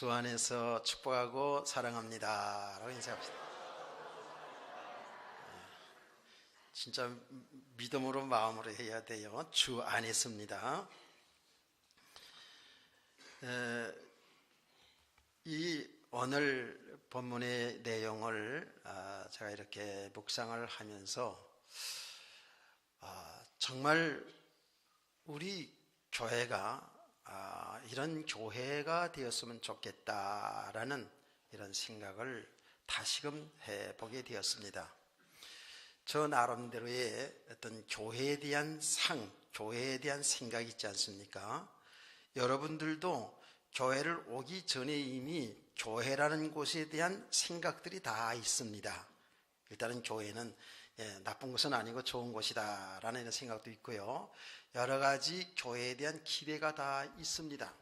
주 안에서 축복하고 사랑합니다 라고 인사합시다. 진짜 믿음으로 마음으로 해야 돼요. 주 안에 있습니다. 이 오늘 본문의 내용을 제가 이렇게 묵상을 하면서 정말 우리 교회가 이런 교회가 되었으면 좋겠다라는 이런 생각을 다시금 해보게 되었습니다. 저 나름대로의 어떤 교회에 대한 교회에 대한 생각이 있지 않습니까? 여러분들도 교회를 오기 전에 이미 교회라는 곳에 대한 생각들이 다 있습니다. 일단은 교회는 나쁜 것은 아니고 좋은 곳이다 라는 이런 생각도 있고요. 여러 가지 교회에 대한 기대가 다 있습니다.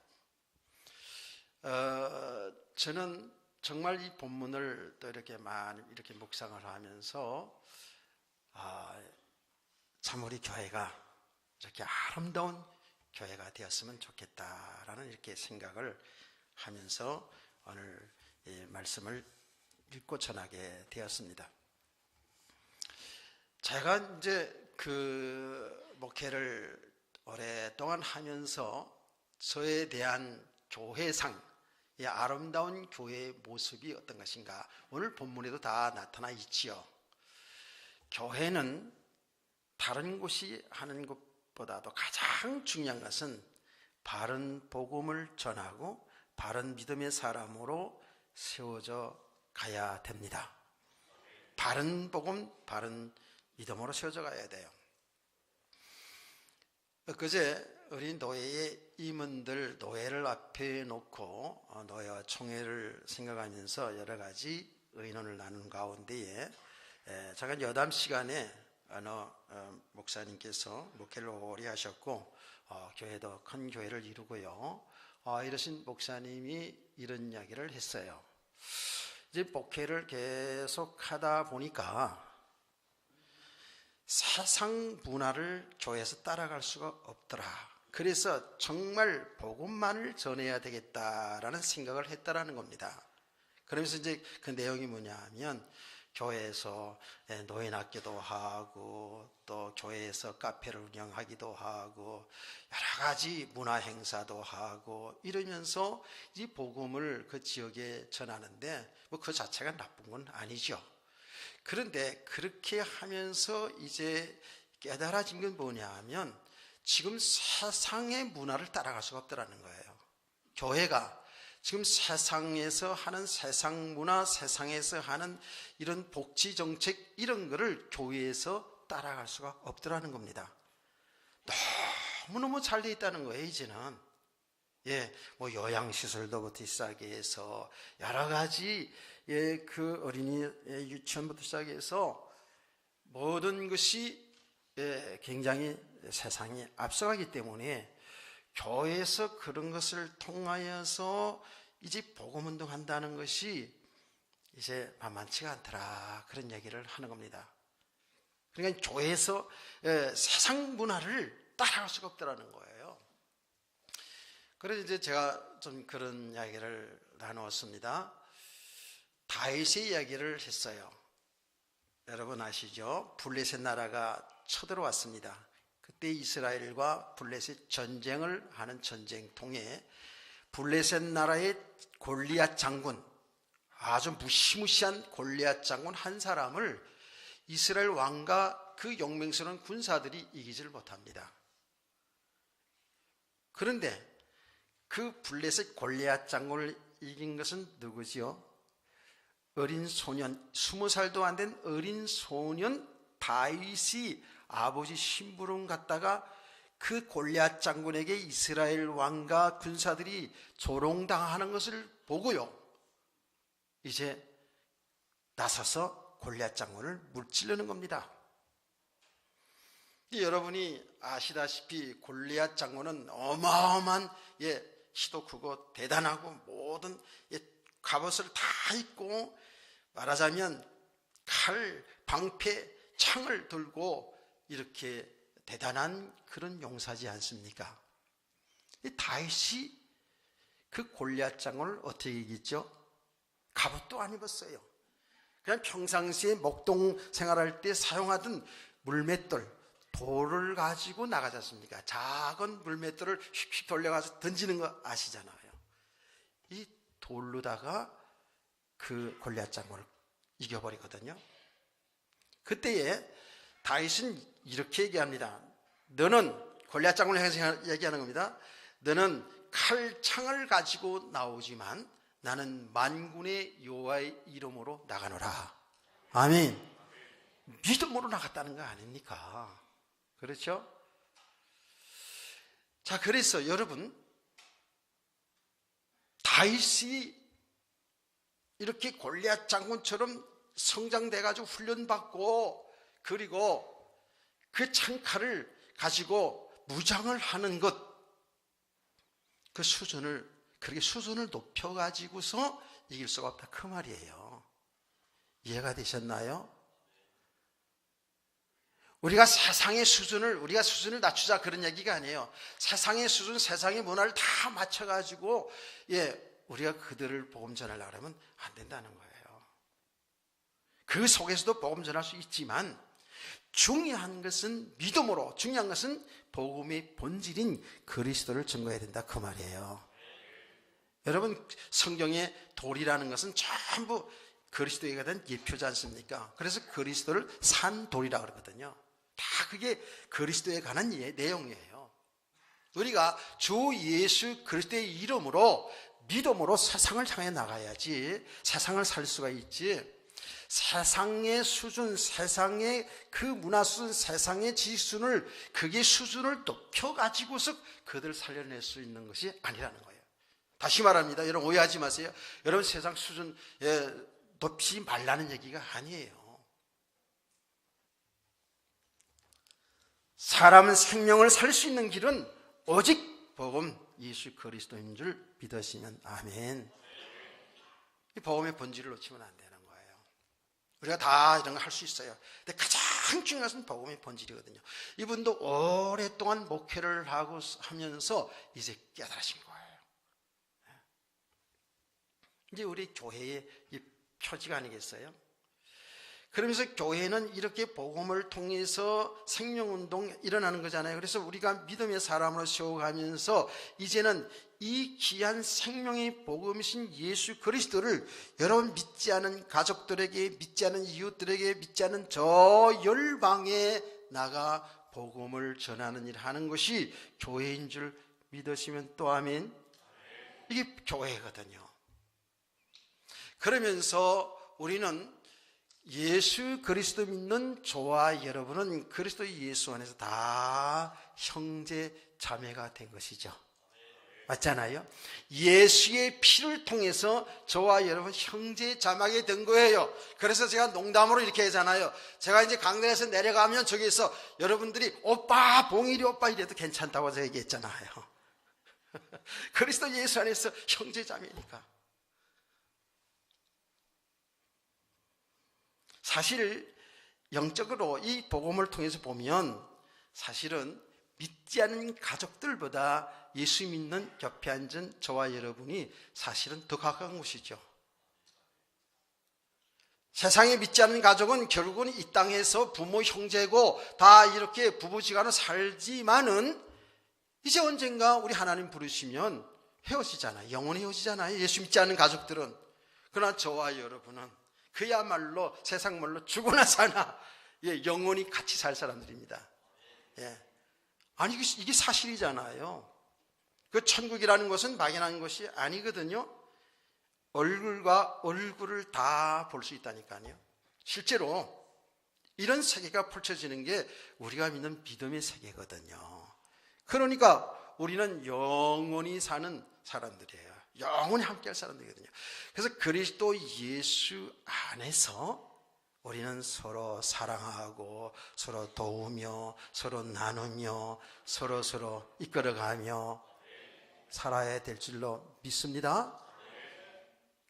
저는 정말 이 본문을 또 이렇게 많이 이렇게 묵상을 하면서 참 우리 교회가 이렇게 아름다운 교회가 되었으면 좋겠다라는 이렇게 생각을 하면서 오늘 이 말씀을 읽고 전하게 되었습니다. 제가 이제 그 목회를 오랫동안 하면서 저에 대한 교회상, 이 아름다운 교회의 모습이 어떤 것인가, 오늘 본문에도 다 나타나 있지요. 교회는 다른 곳이 하는 것보다도 가장 중요한 것은 바른 복음을 전하고 바른 믿음의 사람으로 세워져 가야 됩니다. 바른 복음, 바른 믿음으로 세워져 가야 돼요. 그제 우리 노예의 임원들, 노예를 앞에 놓고 노예와 총회를 생각하면서 여러 가지 의논을 나눈 가운데에 잠깐 여담 시간에 어느 목사님께서 목회를 오래 하셨고 교회도 큰 교회를 이루고요, 이러신 목사님이 이런 이야기를 했어요. 이제 목회를 계속 하다 보니까 세상 문화를 교회에서 따라갈 수가 없더라. 그래서 정말 복음만을 전해야 되겠다라는 생각을 했다라는 겁니다. 그러면서 이제 그 내용이 뭐냐면 교회에서 노인학교도 하고 또 교회에서 카페를 운영하기도 하고 여러 가지 문화 행사도 하고 이러면서 이 복음을 그 지역에 전하는데 뭐 그 자체가 나쁜 건 아니죠. 그런데 그렇게 하면서 이제 깨달아진 건 뭐냐면 지금 세상의 문화를 따라갈 수가 없더라는 거예요. 교회가 지금 세상에서 하는 세상 문화, 세상에서 하는 이런 복지 정책 이런 거를 교회에서 따라갈 수가 없더라는 겁니다. 너무너무 잘 돼 있다는 거예요, 이제는. 뭐 요양시설도부터 시작해 해서 여러 가지 그 어린이 유치원부터 시작해서 모든 것이 굉장히 세상이 앞서가기 때문에 교회에서 그런 것을 통하여서 이제 복음운동 한다는 것이 이제 만만치가 않더라, 그런 얘기를 하는 겁니다. 그러니까 교회에서 세상 문화를 따라갈 수가 없더라는 거예요. 그래서 이제 제가 좀 그런 이야기를 나누었습니다. 다윗의 이야기를 했어요. 여러분 아시죠? 블레셋 나라가 쳐들어왔습니다. 그때 이스라엘과 블레셋 전쟁을 하는 전쟁통에 블레셋 나라의 골리앗 장군, 아주 무시무시한 골리앗 장군 한 사람을 이스라엘 왕과 그 용맹스러운 군사들이 이기지를 못합니다. 그런데 그 블레셋 골리앗 장군을 이긴 것은 누구지요? 어린 소년, 20살도 안 된 어린 소년 다윗이 아버지 심부름 갔다가 그 골리앗 장군에게 이스라엘 왕과 군사들이 조롱당하는 것을 보고요, 이제 나서서 골리앗 장군을 물찌르는 겁니다. 여러분이 아시다시피 골리앗 장군은 어마어마한 키도 크고 대단하고 모든 갑옷을 다 입고 말하자면 칼, 방패, 창을 들고 이렇게 대단한 그런 용사지 않습니까? 다윗이 그 골리앗장을 어떻게 이겼죠? 갑옷도 안 입었어요. 그냥 평상시에 목동 생활할 때 사용하던 물맷돌, 돌을 가지고 나가지 않습니까? 작은 물맷돌을 휙휙 돌려가서 던지는 거 아시잖아요. 이 돌로다가 그 골리앗장을 이겨버리거든요. 그때에 다윗은 이렇게 얘기합니다. 너는, 골리앗장을 향해서 얘기하는 겁니다. 너는 칼창을 가지고 나오지만 나는 만군의 여호와의 이름으로 나가노라. 아멘. 믿음으로 나갔다는 거 아닙니까? 그렇죠? 자, 그래서 여러분, 다윗이 이렇게 골리앗 장군처럼 성장돼가지고 훈련받고, 그리고 그 창칼을 가지고 무장을 하는 것, 그 수준을, 그렇게 수준을 높여가지고서 이길 수가 없다, 그 말이에요. 이해가 되셨나요? 우리가 세상의 수준을, 우리가 수준을 낮추자 그런 얘기가 아니에요. 세상의 수준, 세상의 문화를 다 맞춰가지고, 우리가 그들을 복음 전하려고 하면 안 된다는 거예요. 그 속에서도 복음 전할 수 있지만, 중요한 것은 믿음으로, 중요한 것은 복음의 본질인 그리스도를 증거해야 된다, 그 말이에요. 여러분, 성경의 돌이라는 것은 전부 그리스도에 대한 예표지 않습니까? 그래서 그리스도를 산 돌이라고 그러거든요. 다 그게 그리스도에 관한 내용이에요. 우리가 주 예수 그리스도의 이름으로, 믿음으로 세상을 향해 나가야지 세상을 살 수가 있지. 세상의 수준, 세상의 그 문화 수준, 세상의 지수를, 그게 수준을 높여가지고서 그들을 살려낼 수 있는 것이 아니라는 거예요. 다시 말합니다. 여러분 오해하지 마세요. 여러분 세상 수준 높이지 말라는 얘기가 아니에요. 사람 생명을 살 수 있는 길은 오직 복음 예수 그리스도인 줄 믿으시면 아멘. 이 복음의 본질을 놓치면 안 되는 거예요. 우리가 다 이런 거 할 수 있어요. 근데 가장 중요한 것은 복음의 본질이거든요. 이분도 오랫동안 목회를 하면서 이제 깨달으신 거예요. 이제 우리 교회의 이 표지가 아니겠어요? 그러면서 교회는 이렇게 복음을 통해서 생명운동 일어나는 거잖아요. 그래서 우리가 믿음의 사람으로 세워가면서 이제는 이 귀한 생명의 복음이신 예수 그리스도를 여러분 믿지 않은 가족들에게, 믿지 않은 이웃들에게, 믿지 않은 저 열방에 나가 복음을 전하는 일을 하는 것이 교회인 줄 믿으시면 또 아멘. 이게 교회거든요. 그러면서 우리는 예수 그리스도 믿는 저와 여러분은 그리스도 예수 안에서 다 형제 자매가 된 것이죠. 맞잖아요. 예수의 피를 통해서 저와 여러분 형제 자매가 된 거예요. 그래서 제가 농담으로 이렇게 하잖아요. 제가 이제 강단에서 내려가면 저기서 여러분들이 오빠, 봉일이 오빠 이래도 괜찮다고 제가 얘기했잖아요. 그리스도 예수 안에서 형제 자매니까. 사실 영적으로 이 복음을 통해서 보면 사실은 믿지 않는 가족들보다 예수 믿는 옆에 앉은 저와 여러분이 사실은 더 가까운 곳이죠. 세상에 믿지 않는 가족은 결국은 이 땅에서 부모 형제고 다 이렇게 부부지간으로 살지만은 이제 언젠가 우리 하나님 부르시면 헤어지잖아요. 영원히 헤어지잖아요. 예수 믿지 않는 가족들은. 그러나 저와 여러분은 그야말로 세상 말로 죽으나 사나 영원히 같이 살 사람들입니다. 아니 이게 사실이잖아요. 그 천국이라는 것은 막연한 것이 아니거든요. 얼굴과 얼굴을 다 볼 수 있다니까요. 실제로 이런 세계가 펼쳐지는 게 우리가 믿는 믿음의 세계거든요. 그러니까 우리는 영원히 사는 사람들이에요. 영원히 함께할 사람들이거든요. 그래서 그리스도 예수 안에서 우리는 서로 사랑하고 서로 도우며 서로 나누며 서로 이끌어가며 살아야 될 줄로 믿습니다.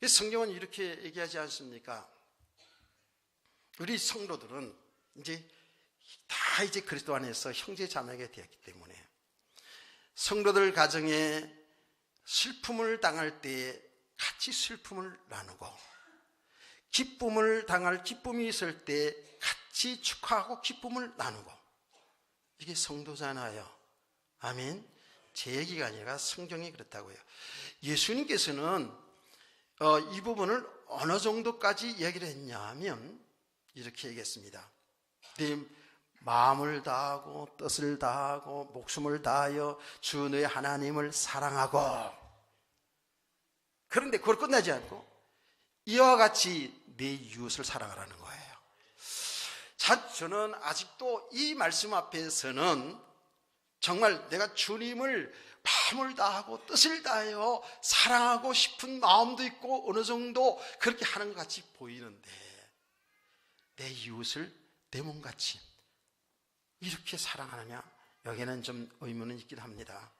성경은 이렇게 얘기하지 않습니까? 우리 성도들은 이제 다 이제 그리스도 안에서 형제 자매가 되었기 때문에 성도들 가정에 슬픔을 당할 때 같이 슬픔을 나누고, 기쁨을 당할 기쁨이 있을 때 같이 축하하고 기쁨을 나누고, 이게 성도잖아요. 아멘. 제 얘기가 아니라 성경이 그렇다고요. 예수님께서는 이 부분을 어느 정도까지 얘기를 했냐 하면 이렇게 얘기했습니다. 네 마음을 다하고 뜻을 다하고 목숨을 다하여 주 너의 하나님을 사랑하고, 그런데 그걸 끝나지 않고 이와 같이 내 이웃을 사랑하라는 거예요. 자, 저는 아직도 이 말씀 앞에서는 정말 내가 주님을 마음을 다하고 뜻을 다하여 사랑하고 싶은 마음도 있고 어느 정도 그렇게 하는 것 같이 보이는데, 내 이웃을 내 몸같이 이렇게 사랑하느냐, 여기에는 좀 의문은 있긴 합니다.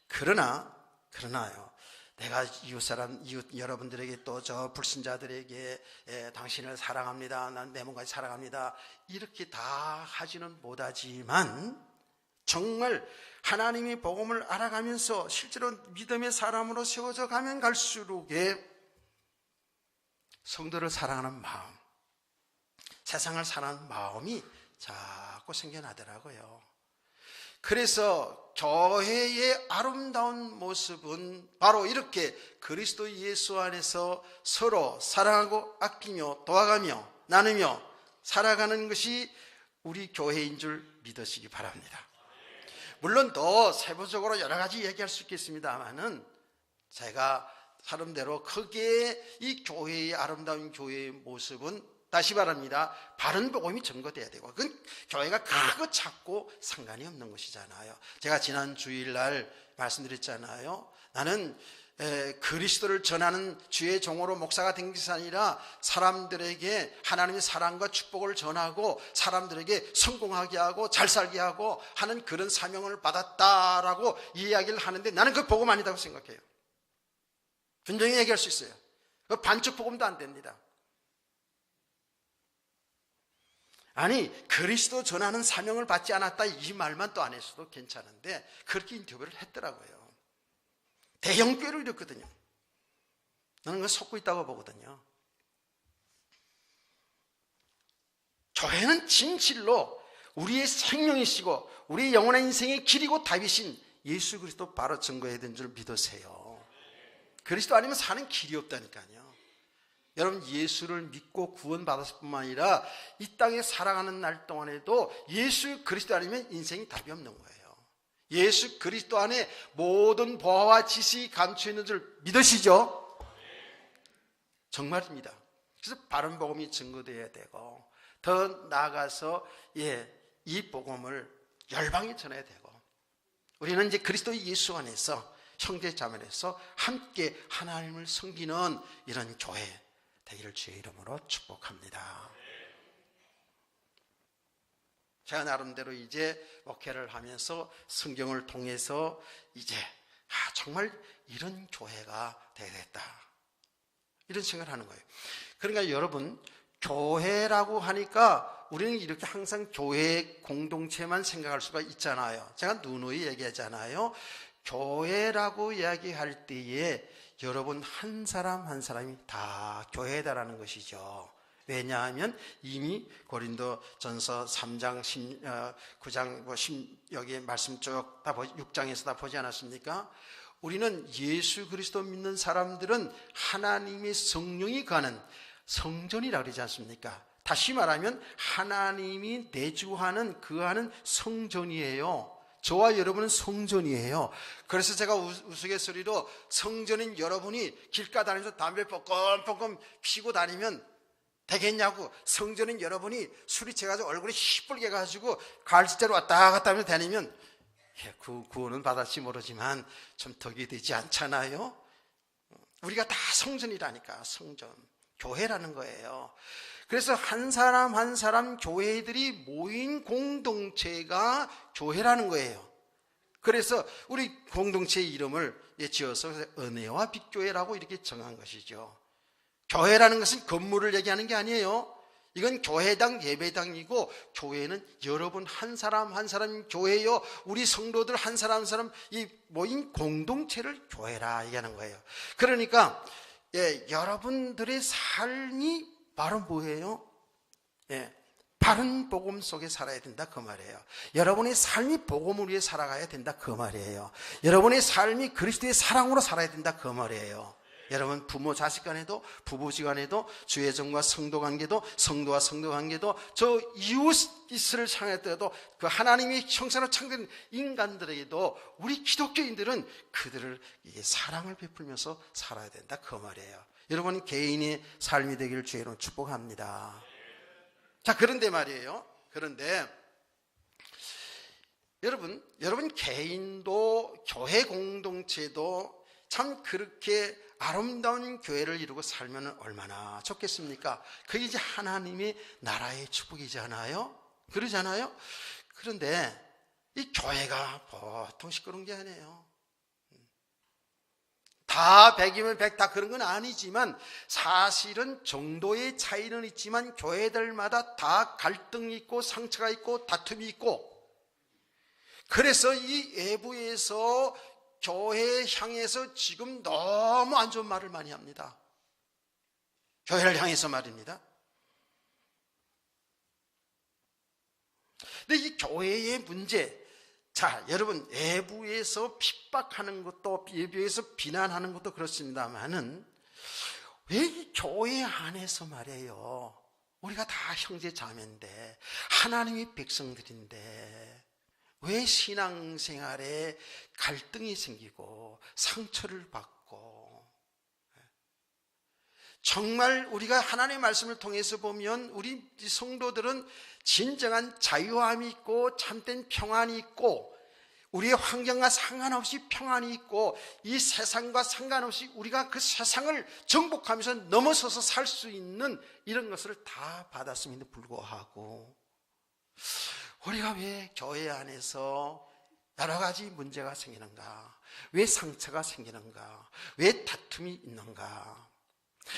그러나요, 내가 이웃 여러분들에게 또 저 불신자들에게 당신을 사랑합니다, 난 내 몸까지 사랑합니다, 이렇게 다 하지는 못하지만 정말 하나님의 복음을 알아가면서 실제로 믿음의 사람으로 세워져 가면 갈수록에 성도를 사랑하는 마음, 세상을 사랑하는 마음이 자꾸 생겨나더라고요. 그래서 교회의 아름다운 모습은 바로 이렇게 그리스도 예수 안에서 서로 사랑하고 아끼며 도와가며 나누며 살아가는 것이 우리 교회인 줄 믿으시기 바랍니다. 물론 더 세부적으로 여러 가지 얘기할 수 있겠습니다만은 제가 나름대로 크게 이 교회의 아름다운 교회의 모습은 다시 말합니다, 바른 복음이 증거돼야 되고, 그건 교회가 크고 작고 상관이 없는 것이잖아요. 제가 지난 주일날 말씀드렸잖아요. 나는 그리스도를 전하는 주의 종으로 목사가 된 것이 아니라 사람들에게 하나님의 사랑과 축복을 전하고 사람들에게 성공하게 하고 잘 살게 하고 하는 그런 사명을 받았다라고 이야기를 하는데, 나는 그 복음 아니다고 생각해요. 분명히 얘기할 수 있어요. 그 반쪽 복음도 안 됩니다. 아니, 그리스도 전하는 사명을 받지 않았다 이 말만 또 안 했어도 괜찮은데 그렇게 인터뷰를 했더라고요. 대형교회를 이뤘거든요. 저는 그거 속고 있다고 보거든요. 교회는 진실로 우리의 생명이시고 우리의 영원한 인생의 길이고 답이신 예수 그리스도 바로 증거해야 되는 줄 믿으세요. 그리스도 아니면 사는 길이 없다니까요. 여러분, 예수를 믿고 구원받았을 뿐만 아니라 이 땅에 살아가는 날 동안에도 예수 그리스도 아니면 인생이 답이 없는 거예요. 예수 그리스도 안에 모든 보화와 지식이 감추어 있는 줄 믿으시죠? 정말입니다. 그래서 바른 복음이 증거되어야 되고, 더 나아가서 이 복음을 열방에 전해야 되고, 우리는 이제 그리스도 예수 안에서 형제 자매에서 함께 하나님을 섬기는 이런 교회 되기를 주의 이름으로 축복합니다. 제가 나름대로 이제 목회를 하면서 성경을 통해서 이제 정말 이런 교회가 되겠다, 이런 생각을 하는 거예요. 그러니까 여러분, 교회라고 하니까 우리는 이렇게 항상 교회 공동체만 생각할 수가 있잖아요. 제가 누누이 얘기하잖아요. 교회라고 이야기할 때에 여러분 한 사람 한 사람이 다 교회다라는 것이죠. 왜냐하면 이미 고린도전서 3장 9장 여기 말씀 쭉 다 6장에서 다 보지 않았습니까? 우리는 예수 그리스도 믿는 사람들은 하나님의 성령이 가는 성전이라고 그러지 않습니까? 다시 말하면 하나님이 내주하는 그하는 성전이에요. 저와 여러분은 성전이에요. 그래서 제가 우스갯소리로 성전인 여러분이 길가 다니면서 담배 뻐끔뻐끔 피고 다니면 되겠냐고, 성전인 여러분이 술이 채가지고 얼굴이 시뻘게 가지고 갈수대로 왔다 갔다 하면서 다니면 구원은 받았지 모르지만 좀 덕이 되지 않잖아요. 우리가 다 성전이라니까. 성전, 교회라는 거예요. 그래서 한 사람 한 사람 교회들이 모인 공동체가 교회라는 거예요. 그래서 우리 공동체의 이름을 지어서 은혜와 빛교회라고 이렇게 정한 것이죠. 교회라는 것은 건물을 얘기하는 게 아니에요. 이건 교회당 예배당이고 교회는 여러분 한 사람 한 사람이 교회요. 우리 성도들 한 사람 한 사람 이 모인 공동체를 교회라 얘기하는 거예요. 그러니까 여러분들의 삶이 바로 뭐예요? 바른 복음 속에 살아야 된다 그 말이에요. 여러분의 삶이 복음을 위해 살아가야 된다 그 말이에요. 여러분의 삶이 그리스도의 사랑으로 살아야 된다 그 말이에요. 여러분 부모 자식 간에도 부부지간에도 주의정과 성도 관계도 성도와 성도 관계도 저 이웃을 향했더라도 그 하나님의 형상으로 창조된 인간들에게도 우리 기독교인들은 그들을 사랑을 베풀면서 살아야 된다 그 말이에요. 여러분 개인의 삶이 되기를 주의로 축복합니다. 자, 그런데 말이에요. 그런데 여러분 개인도 교회 공동체도 참 그렇게 아름다운 교회를 이루고 살면 얼마나 좋겠습니까? 그게 이제 하나님의 나라의 축복이잖아요. 그러잖아요. 그런데 이 교회가 보통 시끄러운 게 아니에요. 다 100이면 100 다 그런 건 아니지만 사실은 정도의 차이는 있지만 교회들마다 다 갈등이 있고 상처가 있고 다툼이 있고, 그래서 이 외부에서 교회 향해서 지금 너무 안 좋은 말을 많이 합니다. 교회를 향해서 말입니다. 근데 이 교회의 문제, 자, 여러분 외부에서 핍박하는 것도 외부에서 비난하는 것도 그렇습니다만은 왜 이 교회 안에서 말이에요, 우리가 다 형제 자매인데 하나님의 백성들인데 왜 신앙생활에 갈등이 생기고 상처를 받고, 정말 우리가 하나님의 말씀을 통해서 보면 우리 성도들은 진정한 자유함이 있고 참된 평안이 있고 우리의 환경과 상관없이 평안이 있고 이 세상과 상관없이 우리가 그 세상을 정복하면서 넘어서서 살 수 있는 이런 것을 다 받았음에도 불구하고 우리가 왜 교회 안에서 여러 가지 문제가 생기는가? 왜 상처가 생기는가? 왜 다툼이 있는가?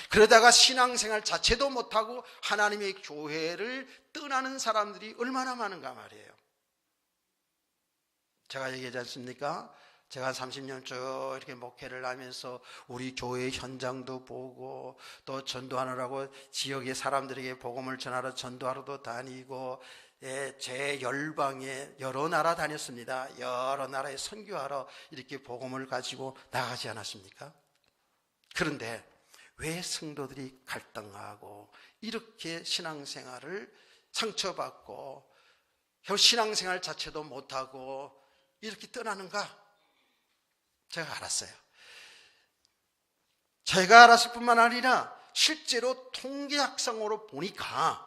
그러다가 신앙생활 자체도 못하고 하나님의 교회를 떠나는 사람들이 얼마나 많은가 말이에요. 제가 얘기하지 않습니까? 제가 30년 쭉 이렇게 목회를 하면서 우리 교회 현장도 보고 또 전도하느라고 지역의 사람들에게 복음을 전하러 전도하러도 다니고, 제 열방에 여러 나라 다녔습니다. 여러 나라에 선교하러 이렇게 복음을 가지고 나가지 않았습니까? 그런데 왜 성도들이 갈등하고 이렇게 신앙생활을 상처받고 신앙생활 자체도 못하고 이렇게 떠나는가? 제가 알았어요. 제가 알았을 뿐만 아니라 실제로 통계학상으로 보니까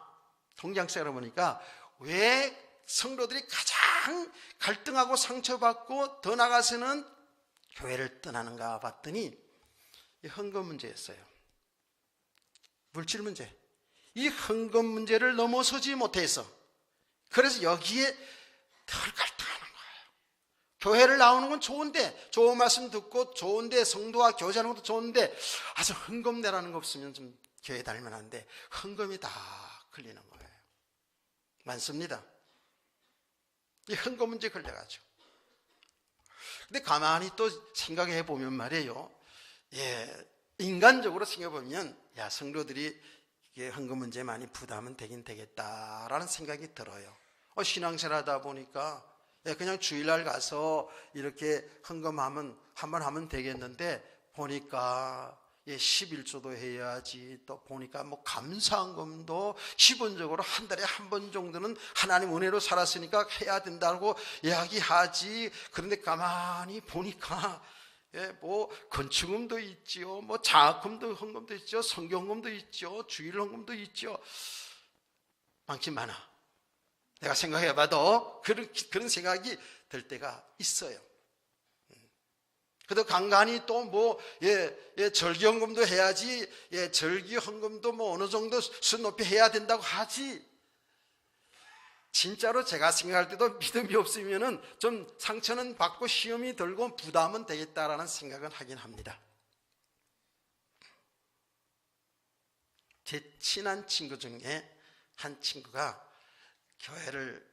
왜 성도들이 가장 갈등하고 상처받고 더 나아가서는 교회를 떠나는가 봤더니 이 헌금 문제였어요. 물질 문제. 이 헌금 문제를 넘어서지 못해서, 그래서 여기에 덜 갈등하는 거예요. 교회를 나오는 건 좋은데, 좋은 말씀 듣고 좋은데, 성도와 교제하는 것도 좋은데 아주 헌금 내라는 거 없으면 좀 교회 다니면 안 돼. 헌금이 다 걸리는 거예요. 많습니다. 이 헌금 문제에 걸려가지고. 근데 가만히 또 생각해 보면 말이에요, 인간적으로 생각해보면 성도들이 헌금 문제에 많이 부담은 되긴 되겠다라는 생각이 들어요. 신앙생활 하다 보니까 그냥 주일날 가서 이렇게 헌금하면 한번 하면 되겠는데 보니까 11조도 해야지, 또 보니까 뭐 감사헌금도 기본적으로 한 달에 한 번 정도는 하나님 은혜로 살았으니까 해야 된다고 이야기하지. 그런데 가만히 보니까 뭐 건축금도 있지요, 뭐 장학금도 헌금도 있죠, 성경금도 있죠, 주일 헌금도 있죠. 많긴 많아. 내가 생각해봐도 그런 생각이 들 때가 있어요. 그래도 간간히 또 뭐 절기 헌금도 해야지, 절기 헌금도 뭐 어느 정도 수 높이 해야 된다고 하지. 진짜로 제가 생각할 때도 믿음이 없으면은 좀 상처는 받고 시험이 들고 부담은 되겠다라는 생각은 하긴 합니다. 제 친한 친구 중에 한 친구가 교회를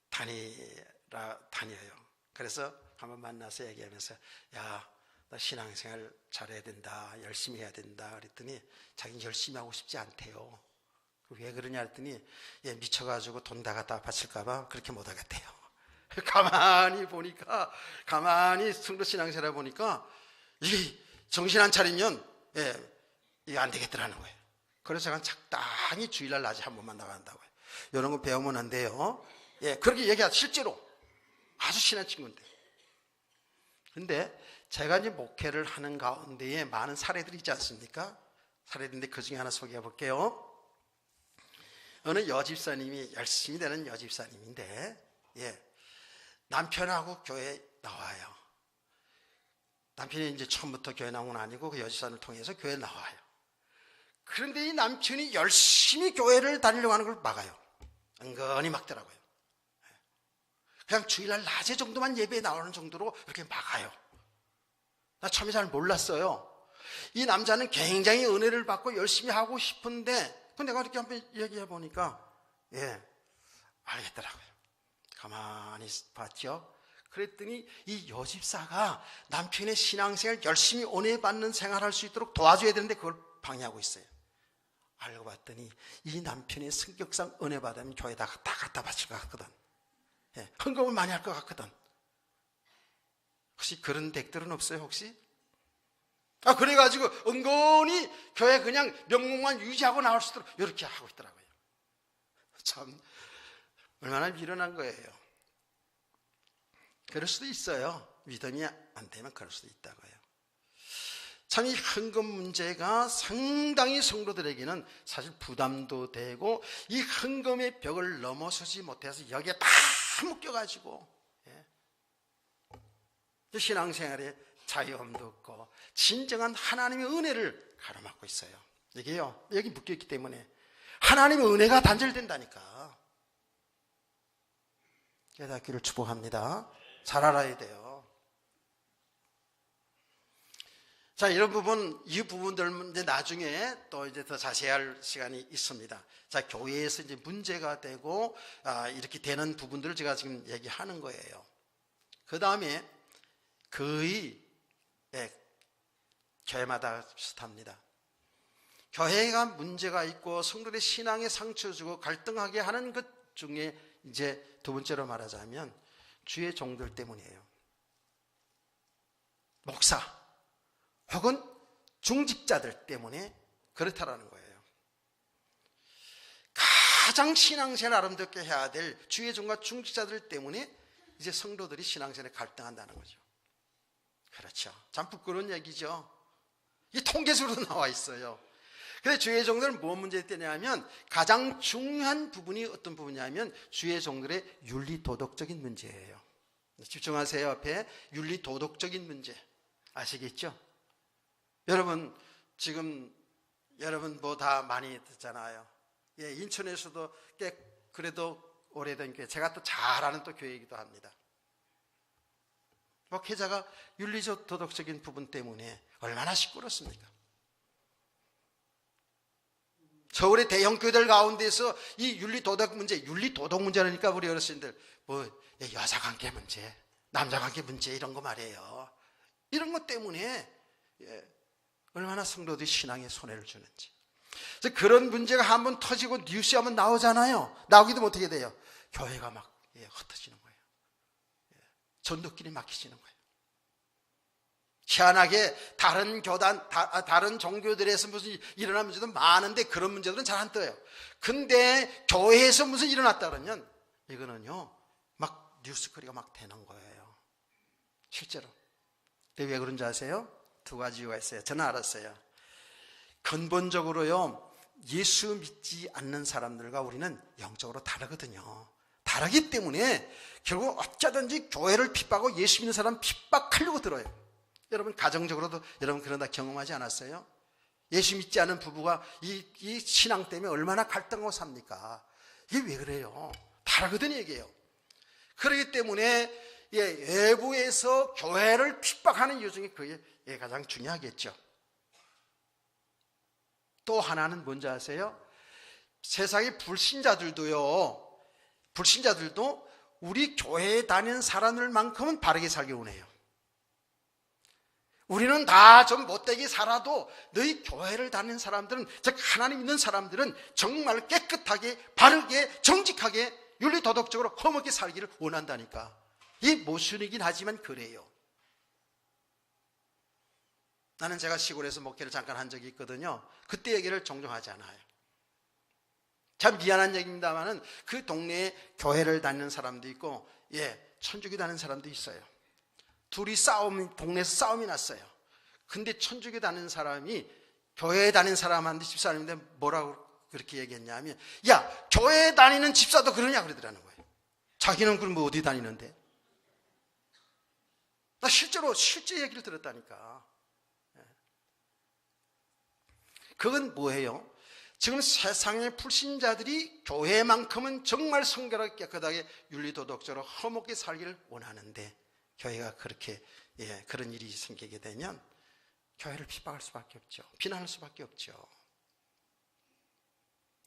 다녀요. 그래서 한번 만나서 얘기하면서 야, 나 신앙생활 잘해야 된다, 열심히 해야 된다 그랬더니 자기는 열심히 하고 싶지 않대요. 왜 그러냐 했더니 미쳐가지고 돈 다 갖다 바칠까봐 그렇게 못하겠대요. 가만히 성도 신앙생활 보니까 이게 정신 안 차리면 이게 안 되겠더라는 거예요. 그래서 제가 적당히 주일날 낮에 한 번만 나간다고요. 이런 거 배우면 안 돼요. 그렇게 얘기하죠. 실제로 아주 친한 친구인데. 근데 제가 이제 목회를 하는 가운데에 많은 사례들이 있지 않습니까? 사례들인데 그 중에 하나 소개해 볼게요. 어느 여집사님이 열심히 되는 여집사님인데 남편하고 교회에 나와요. 남편이 이제 처음부터 교회 나온 건 아니고 그 여집사님을 통해서 교회에 나와요. 그런데 이 남편이 열심히 교회를 다니려고 하는 걸 막아요. 은근히 막더라고요. 그냥 주일날 낮에 정도만 예배에 나오는 정도로 이렇게 막아요. 나 처음에 잘 몰랐어요. 이 남자는 굉장히 은혜를 받고 열심히 하고 싶은데 내가 이렇게 한번 얘기해 보니까 알겠더라고요. 가만히 봤죠. 그랬더니 이 여집사가 남편의 신앙생활 열심히 은혜 받는 생활할 수 있도록 도와줘야 되는데 그걸 방해하고 있어요. 알고 봤더니 이 남편의 성격상 은혜 받으면 교회에다가 다 갖다 바칠 것 같거든. 헌금을 많이 할 것 같거든. 혹시 그런 댁들은 없어요 혹시? 그래가지고 은근히 교회 그냥 명목만 유지하고 나올 수 있도록 이렇게 하고 있더라고요. 참 얼마나 미련한 거예요. 그럴 수도 있어요. 믿음이 안 되면 그럴 수도 있다고요. 참 이 헌금 문제가 상당히 성도들에게는 사실 부담도 되고 이 헌금의 벽을 넘어서지 못해서 여기에 다 묶여가지고 신앙생활에 자유함도 없고 진정한 하나님의 은혜를 가로막고 있어요. 이게요, 여기 묶여있기 때문에 하나님의 은혜가 단절된다니까. 깨닫기를 축복합니다. 잘 알아야 돼요. 자, 이런 부분, 이 부분들은 이제 나중에 또 이제 더 자세히 할 시간이 있습니다. 자, 교회에서 이제 문제가 되고, 이렇게 되는 부분들을 제가 지금 얘기하는 거예요. 그 다음에 거의, 교회마다 비슷합니다. 교회가 문제가 있고 성도들의 신앙에 상처 주고 갈등하게 하는 것 중에 이제 두 번째로 말하자면 주의 종들 때문이에요. 목사 혹은 중직자들 때문에 그렇다라는 거예요. 가장 신앙생활 아름답게 해야 될 주의 종과 중직자들 때문에 이제 성도들이 신앙생활에 갈등한다는 거죠. 그렇죠. 참 부끄러운 얘기죠. 이 통계수로 나와 있어요. 근데 주의 종들은 무엇 문제 때냐면 가장 중요한 부분이 어떤 부분이냐면 주의 종들의 윤리 도덕적인 문제예요. 집중하세요. 앞에 윤리 도덕적인 문제 아시겠죠? 여러분 지금 여러분 뭐 다 많이 듣잖아요. 인천에서도 꽤 그래도 오래된 교회, 제가 또 잘 아는 또 교회이기도 합니다. 목회자가 윤리적 도덕적인 부분 때문에 얼마나 시끄럽습니까? 서울의 대형 교회들 가운데서 이 윤리 도덕 문제라니까 우리 어르신들 여자 관계 문제, 남자 관계 문제 이런 거 말이에요. 이런 것 때문에 얼마나 성도들이 신앙에 손해를 주는지. 그래서 그런 문제가 한번 터지고 뉴스에 한번 나오잖아요. 나오기도 못하게 돼요. 교회가 막 흩어지는 거예요. 전도끼리 막히지는 거예요. 희한하게 다른 교단, 다른 종교들에서 무슨 일어난 문제도 많은데 그런 문제들은 잘 안 떠요. 근데 교회에서 무슨 일어났다 그러면 이거는요 막 뉴스거리가 막 되는 거예요. 실제로. 근데 왜 그런지 아세요? 두 가지 이유가 있어요. 저는 알았어요. 근본적으로요 예수 믿지 않는 사람들과 우리는 영적으로 다르거든요. 다르기 때문에 결국 어쩌든지 교회를 핍박하고 예수 믿는 사람 핍박하려고 들어요. 여러분 가정적으로도 여러분 그러다 경험하지 않았어요? 예수 믿지 않은 부부가 이 신앙 때문에 얼마나 갈등하고 삽니까? 이게 왜 그래요? 다르거든요 이게요. 그렇기 때문에 외부에서 교회를 핍박하는 이유 중에 그게 가장 중요하겠죠. 또 하나는 뭔지 아세요? 세상의 불신자들도 우리 교회에 다니는 사람들만큼은 바르게 살기 원해요. 우리는 다 좀 못되게 살아도 너희 교회를 다니는 사람들은, 즉 하나님 믿는 사람들은 정말 깨끗하게 바르게 정직하게 윤리도덕적으로 험하게 살기를 원한다니까. 이 모순이긴 하지만 그래요. 나는 제가 시골에서 목회를 잠깐 한 적이 있거든요. 그때 얘기를 종종 하지 않아요. 참 미안한 얘기입니다만은 그 동네에 교회를 다니는 사람도 있고, 천주교 다니는 사람도 있어요. 둘이 동네에서 싸움이 났어요. 근데 천주교 다니는 사람이 교회에 다니는 사람한테, 집사람인데 뭐라고 그렇게 얘기했냐면, 야, 교회에 다니는 집사도 그러냐 그러더라는 거예요. 자기는 그럼 어디 다니는데? 나 실제 얘기를 들었다니까. 그건 뭐예요? 지금 세상의 불신자들이 교회만큼은 정말 성결하게 깨끗하게 윤리도덕적으로 허물게 살기를 원하는데, 교회가 그렇게 그런 일이 생기게 되면 교회를 핍박할 수밖에 없죠. 비난할 수밖에 없죠.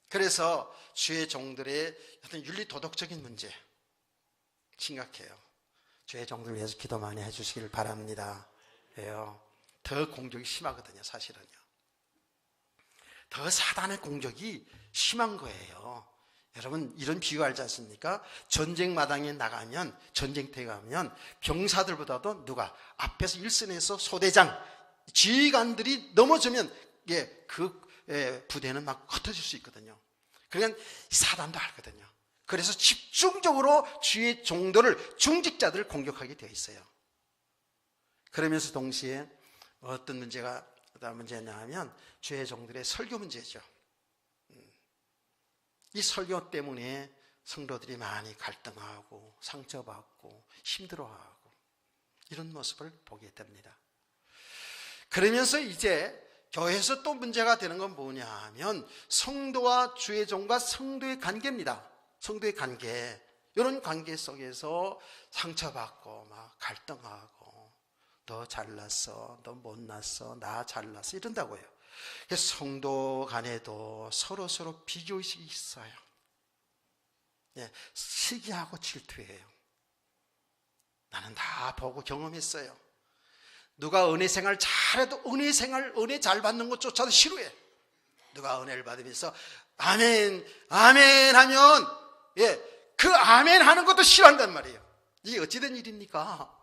그래서 주의 종들의 어떤 윤리도덕적인 문제 심각해요. 주의 종들 위해서 기도 많이 해주시기를 바랍니다. 왜요? 더 공격이 심하거든요. 사실은요. 더 사단의 공격이 심한 거예요. 여러분, 이런 비유 알지 않습니까? 전쟁 마당에 나가면, 전쟁터에 가면 병사들보다도 누가 앞에서 일선에서 소대장, 지휘관들이 넘어지면 그 부대는 막 흩어질 수 있거든요. 그러니까 사단도 알거든요. 그래서 집중적으로 주의 종들을, 중직자들을 공격하게 되어 있어요. 그러면서 동시에 어떤 문제가 하면 주의 종들의 설교 문제죠. 이 설교 때문에 성도들이 많이 갈등하고 상처받고 힘들어하고 이런 모습을 보게 됩니다. 그러면서 이제 교회에서 또 문제가 되는 건 뭐냐 하면 성도와 주의 종과 성도의 관계입니다. 성도의 관계, 이런 관계 속에서 상처받고 막 갈등하고, 너 잘났어, 너 못났어, 나 잘났어 이런다고요. 성도 간에도 서로 비교의식이 있어요. 시기하고 질투해요. 나는 다 보고 경험했어요. 누가 은혜 생활 잘해도 은혜 잘 받는 것조차도 싫어해. 누가 은혜를 받으면서 아멘 아멘 하면 그 아멘 하는 것도 싫어한단 말이에요. 이게 어찌된 일입니까?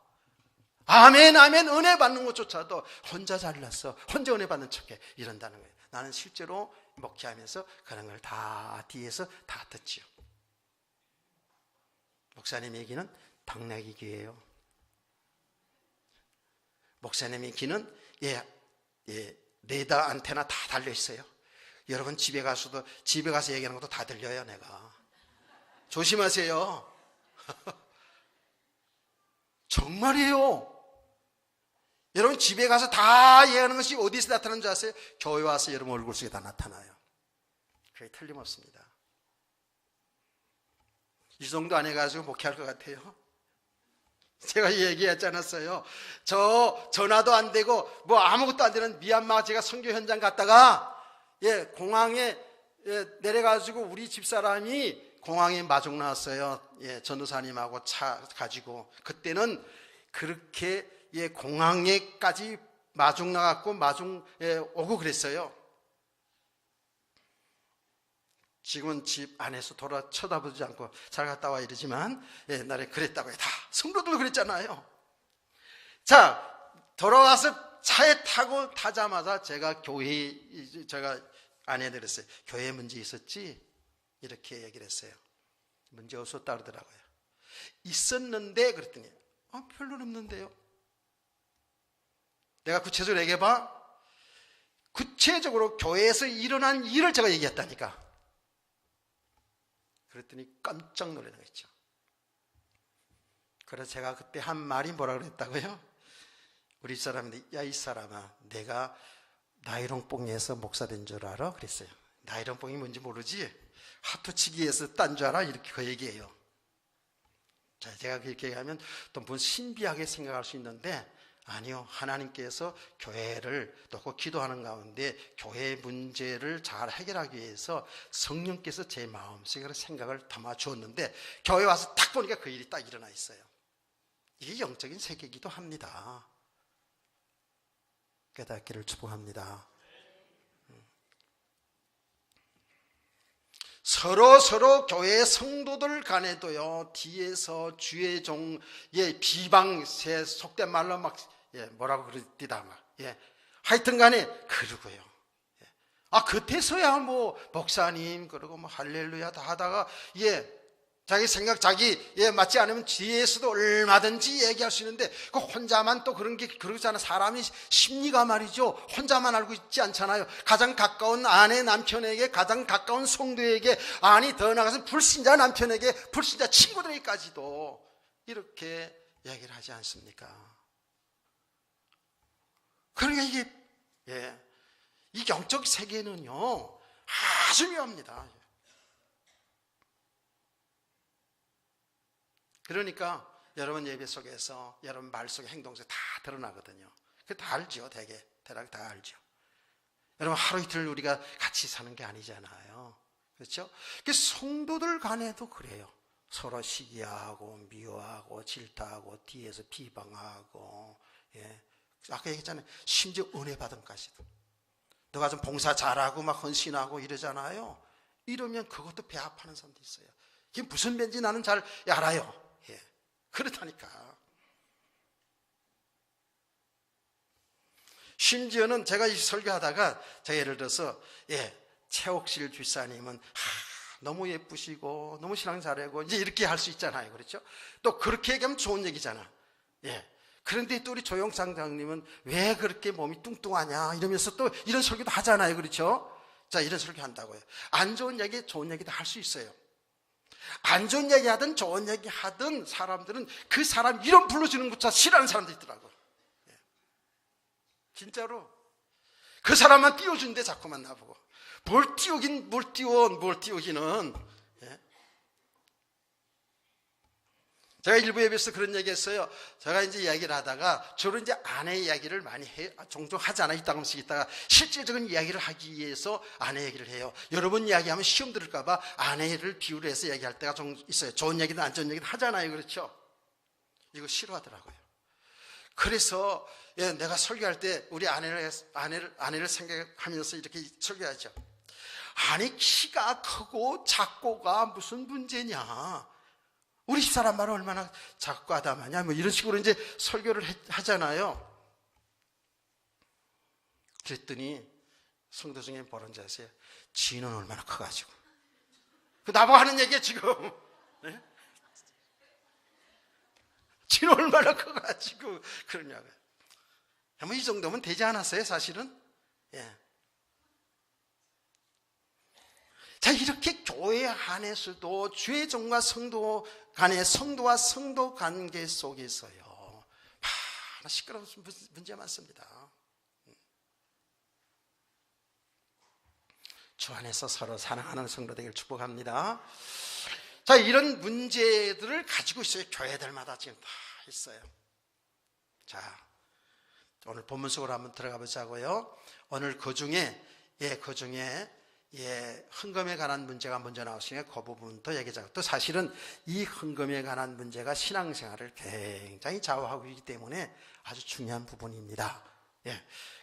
아멘 아멘 은혜 받는 것조차도 혼자 잘났어, 혼자 은혜 받는 척해 이런다는 거예요. 나는 실제로 목회하면서 그런 걸 다 뒤에서 다 듣지요. 목사님 얘기는 당나귀 귀예요. 목사님의 귀는 레이더 안테나 다 달려 있어요. 여러분 집에 가서 얘기하는 것도 다 들려요. 내가 조심하세요. 정말이에요. 여러분 집에 가서 다 얘기하는 것이 어디서 나타나는 줄 아세요? 교회 와서 여러분 얼굴 속에 다 나타나요. 그게 틀림없습니다. 이 정도 안 해가지고 목회할 것 같아요. 제가 얘기하지 않았어요. 저 전화도 안 되고 뭐 아무것도 안 되는 미얀마, 제가 선교 현장 갔다가 공항에 내려가지고 우리 집사람이 공항에 마중 나왔어요. 전도사님하고 차 가지고. 그때는 그렇게 공항에까지 마중 나갔고 마중 오고 그랬어요. 지금은 집 안에서 쳐다보지 않고 잘 갔다 와 이러지만 옛날에 그랬다고 해요. 다 성도들도 그랬잖아요. 자, 돌아와서 차에 타자마자 제가 아내한테 그랬어요. 교회에 문제 있었지? 이렇게 얘기를 했어요. 문제 없었다 그러더라고요. 있었는데 그랬더니 별로는 없는데요. 내가 구체적으로 얘기해봐. 구체적으로 교회에서 일어난 일을 제가 얘기했다니까. 그랬더니 깜짝 놀라는 거죠. 그래서 제가 그때 한 말이 뭐라 그랬다고요? 우리 사람인데, 야 이 사람아, 내가 나이롱뽕에서 목사 된 줄 알아? 그랬어요. 나이롱뽕이 뭔지 모르지? 하토치기에서 딴 줄 알아? 이렇게 그 얘기해요. 자, 제가 그렇게 얘기하면 또 무슨 신비하게 생각할 수 있는데 아니요. 하나님께서 교회를 놓고 기도하는 가운데 교회 문제를 잘 해결하기 위해서 성령께서 제 마음속에 생각을 담아 주었는데 교회 와서 딱 보니까 그 일이 딱 일어나 있어요. 이게 영적인 세계이기도 합니다. 깨닫기를 축복합니다. 서로 교회 성도들 간에도요, 뒤에서 주의 종의 비방세 속된 말로 막, 뭐라고 그랬디다, 막, 하여튼 간에, 그러고요. 그때서야 뭐, 목사님, 그러고 뭐, 할렐루야 다 하다가, 자기 생각, 맞지 않으면 뒤에서도 얼마든지 얘기할 수 있는데, 그 혼자만 또 그런 게, 그러잖아. 사람이 심리가 말이죠. 혼자만 알고 있지 않잖아요. 가장 가까운 아내 남편에게, 가장 가까운 성도에게, 아니, 더 나아가서 불신자 남편에게, 불신자 친구들에게까지도 이렇게 얘기를 하지 않습니까? 그러니까 이 영적 세계는요, 아주 묘합니다. 그러니까 여러분 예배 속에서 여러분 말 속에 행동 속에 다 드러나거든요. 그 다 알죠. 대략 다 알죠. 여러분 하루 이틀 우리가 같이 사는 게 아니잖아요. 그렇죠? 그 성도들 간에도 그래요. 서로 시기하고 미워하고 질타하고 뒤에서 비방하고, 아까 얘기했잖아요. 심지어 은혜 받음까지도. 너가 좀 봉사 잘하고 막 헌신하고 이러잖아요. 이러면 그것도 배합하는 사람도 있어요. 이게 무슨 변인지 나는 잘 알아요. 그렇다니까. 심지어는 제가 설교하다가 제가 예를 들어서 최옥실 주사님은 너무 예쁘시고 너무 신앙 잘하고 이제 이렇게 할 수 있잖아요. 그렇죠? 또 그렇게 얘기하면 좋은 얘기잖아. 그런데 또 우리 조영상 장님은 왜 그렇게 몸이 뚱뚱하냐 이러면서 또 이런 설교도 하잖아요. 그렇죠? 자, 이런 설교 한다고요. 안 좋은 얘기, 좋은 얘기도 할 수 있어요. 안 좋은 얘기 하든 좋은 얘기 하든 사람들은 그 사람 이름 불러주는 것조차 싫어하는 사람도 있더라고. 진짜로. 그 사람만 띄워주는데 자꾸만 나보고. 뭘 띄우기는. 제가 일부 예배에서 그런 얘기 했어요. 제가 이제 이야기를 하다가 주로 이제 아내 이야기를 많이 종종 하잖아요. 있다가 실질적인 이야기를 하기 위해서 아내 얘기를 해요. 여러분 이야기하면 시험 들을까봐 아내를 비유를 해서 얘기할 때가 좀 있어요. 좋은 얘기든 안 좋은 얘기든 하잖아요. 그렇죠? 이거 싫어하더라고요. 그래서 내가 설교할 때 우리 아내를 생각하면서 이렇게 설교하죠. 아니, 키가 크고 작고가 무슨 문제냐. 우리 집사람 말은 얼마나 작고 아담하냐, 뭐 이런 식으로 이제 설교를 하잖아요. 그랬더니 성도 중에 뭐라는 줄 아세요? 지는 얼마나 커가지고. 나보고 하는 얘기야, 지금. 네? 지는 얼마나 커가지고 그러냐고요. 뭐 이 정도면 되지 않았어요, 사실은? 자, 이렇게 교회 안에서도 주의 종과 성도 간의 성도와 성도 관계 속에서요, 시끄러운 문제 많습니다. 주 안에서 서로 사랑하는 성도 되기를 축복합니다. 자, 이런 문제들을 가지고 있어요. 교회들마다 지금 다 있어요. 자, 오늘 본문 속으로 한번 들어가 보자고요. 오늘 그 중에 헌금에 관한 문제가 먼저 나왔으니까 그 부분도 얘기하자고. 또 사실은 이 헌금에 관한 문제가 신앙생활을 굉장히 좌우하고 있기 때문에 아주 중요한 부분입니다.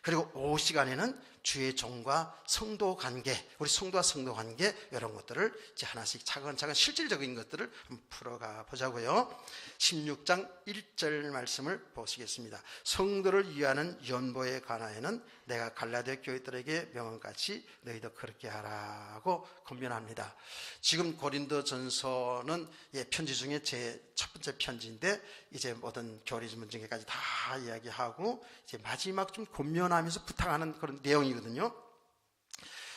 그리고 오후 시간에는 주의 종과 성도 관계, 우리 성도와 성도 관계, 이런 것들을 이제 하나씩 차근차근 실질적인 것들을 한번 풀어가 보자고요. 16장 1절 말씀을 보시겠습니다. 성도를 위하는 연보에 관하여는 내가 갈라디아 교회들에게 명함같이 너희도 그렇게 하라고 권면합니다. 지금 고린도전서는 편지 중에 제 첫 번째 편지인데 이제 모든 교리 문제까지 다 이야기하고 이제 마지막 좀 권면하면서 부탁하는 그런 내용이거든요.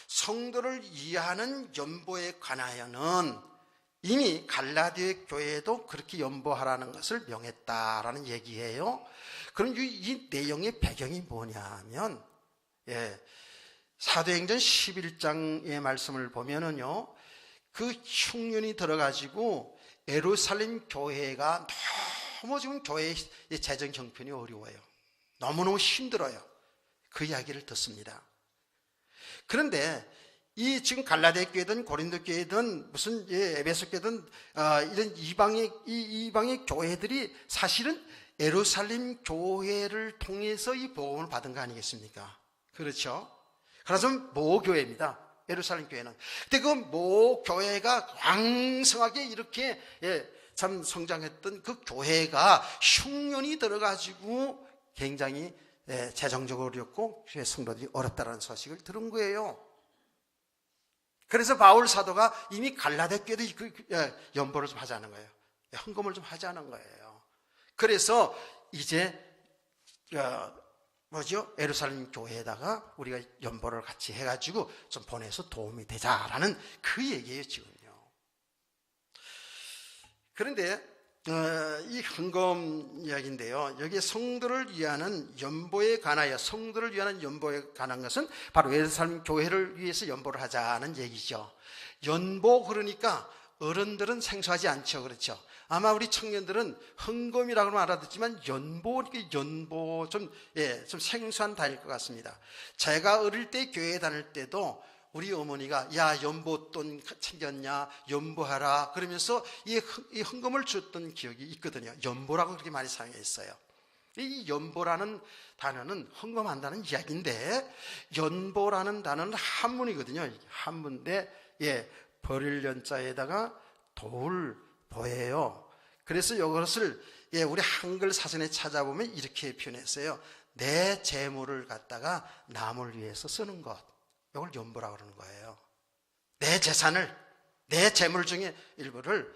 성도를 위하는 연보에 관하여는 이미 갈라디아 교회도 그렇게 연보하라는 것을 명했다라는 얘기예요. 그럼 이 내용의 배경이 뭐냐면, 사도행전 11장의 말씀을 보면은요, 그 흉년이 들어가지고 예루살렘 교회가 너무 지금 교회의 재정 형편이 어려워요. 너무너무 힘들어요. 그 이야기를 듣습니다. 그런데 이 지금 갈라디아 교회든 고린도 교회든 무슨 에베소 교회든 이런 이방의 교회들이 사실은 예루살렘 교회를 통해서 이 복음을 받은 거 아니겠습니까? 그렇죠? 그래서 모 교회입니다. 예루살렘 교회는. 근데 그 모 교회가 왕성하게 이렇게 참 성장했던 그 교회가 흉년이 들어가지고 굉장히 재정적으로 어렵고 성도들이 어렵다는 소식을 들은 거예요. 그래서 바울 사도가 이미 갈라디아 교회도 연보를 좀 하자는 거예요. 헌금을 좀 하자는 거예요. 그래서 이제 예루살렘 교회에다가 우리가 연보를 같이 해가지고 좀 보내서 도움이 되자라는 그 얘기예요, 지금요. 그런데 이 헌금 이야기인데요. 여기에 성도를 위하는 연보에 관하여, 성도를 위하는 연보에 관한 것은 바로 예루살렘 교회를 위해서 연보를 하자는 얘기죠. 연보 그러니까 어른들은 생소하지 않죠, 그렇죠? 아마 우리 청년들은 헌금이라고는 알아듣지만 연보 좀 생소한 단어일 것 같습니다. 제가 어릴 때 교회 다닐 때도 우리 어머니가 야 연보돈 챙겼냐, 연보하라 그러면서 이 헌금을 줬던 기억이 있거든요. 연보라고 그렇게 많이 사용했어요. 이 연보라는 단어는 헌금한다는 이야기인데, 연보라는 단어는 한문이거든요. 한문인데 버릴 연자에다가 도울 보예요. 그래서 이것을 우리 한글 사전에 찾아보면 이렇게 표현했어요. 내 재물을 갖다가 남을 위해서 쓰는 것, 이걸 연보라고 그러는 거예요. 내 재산을, 내 재물 중에 일부를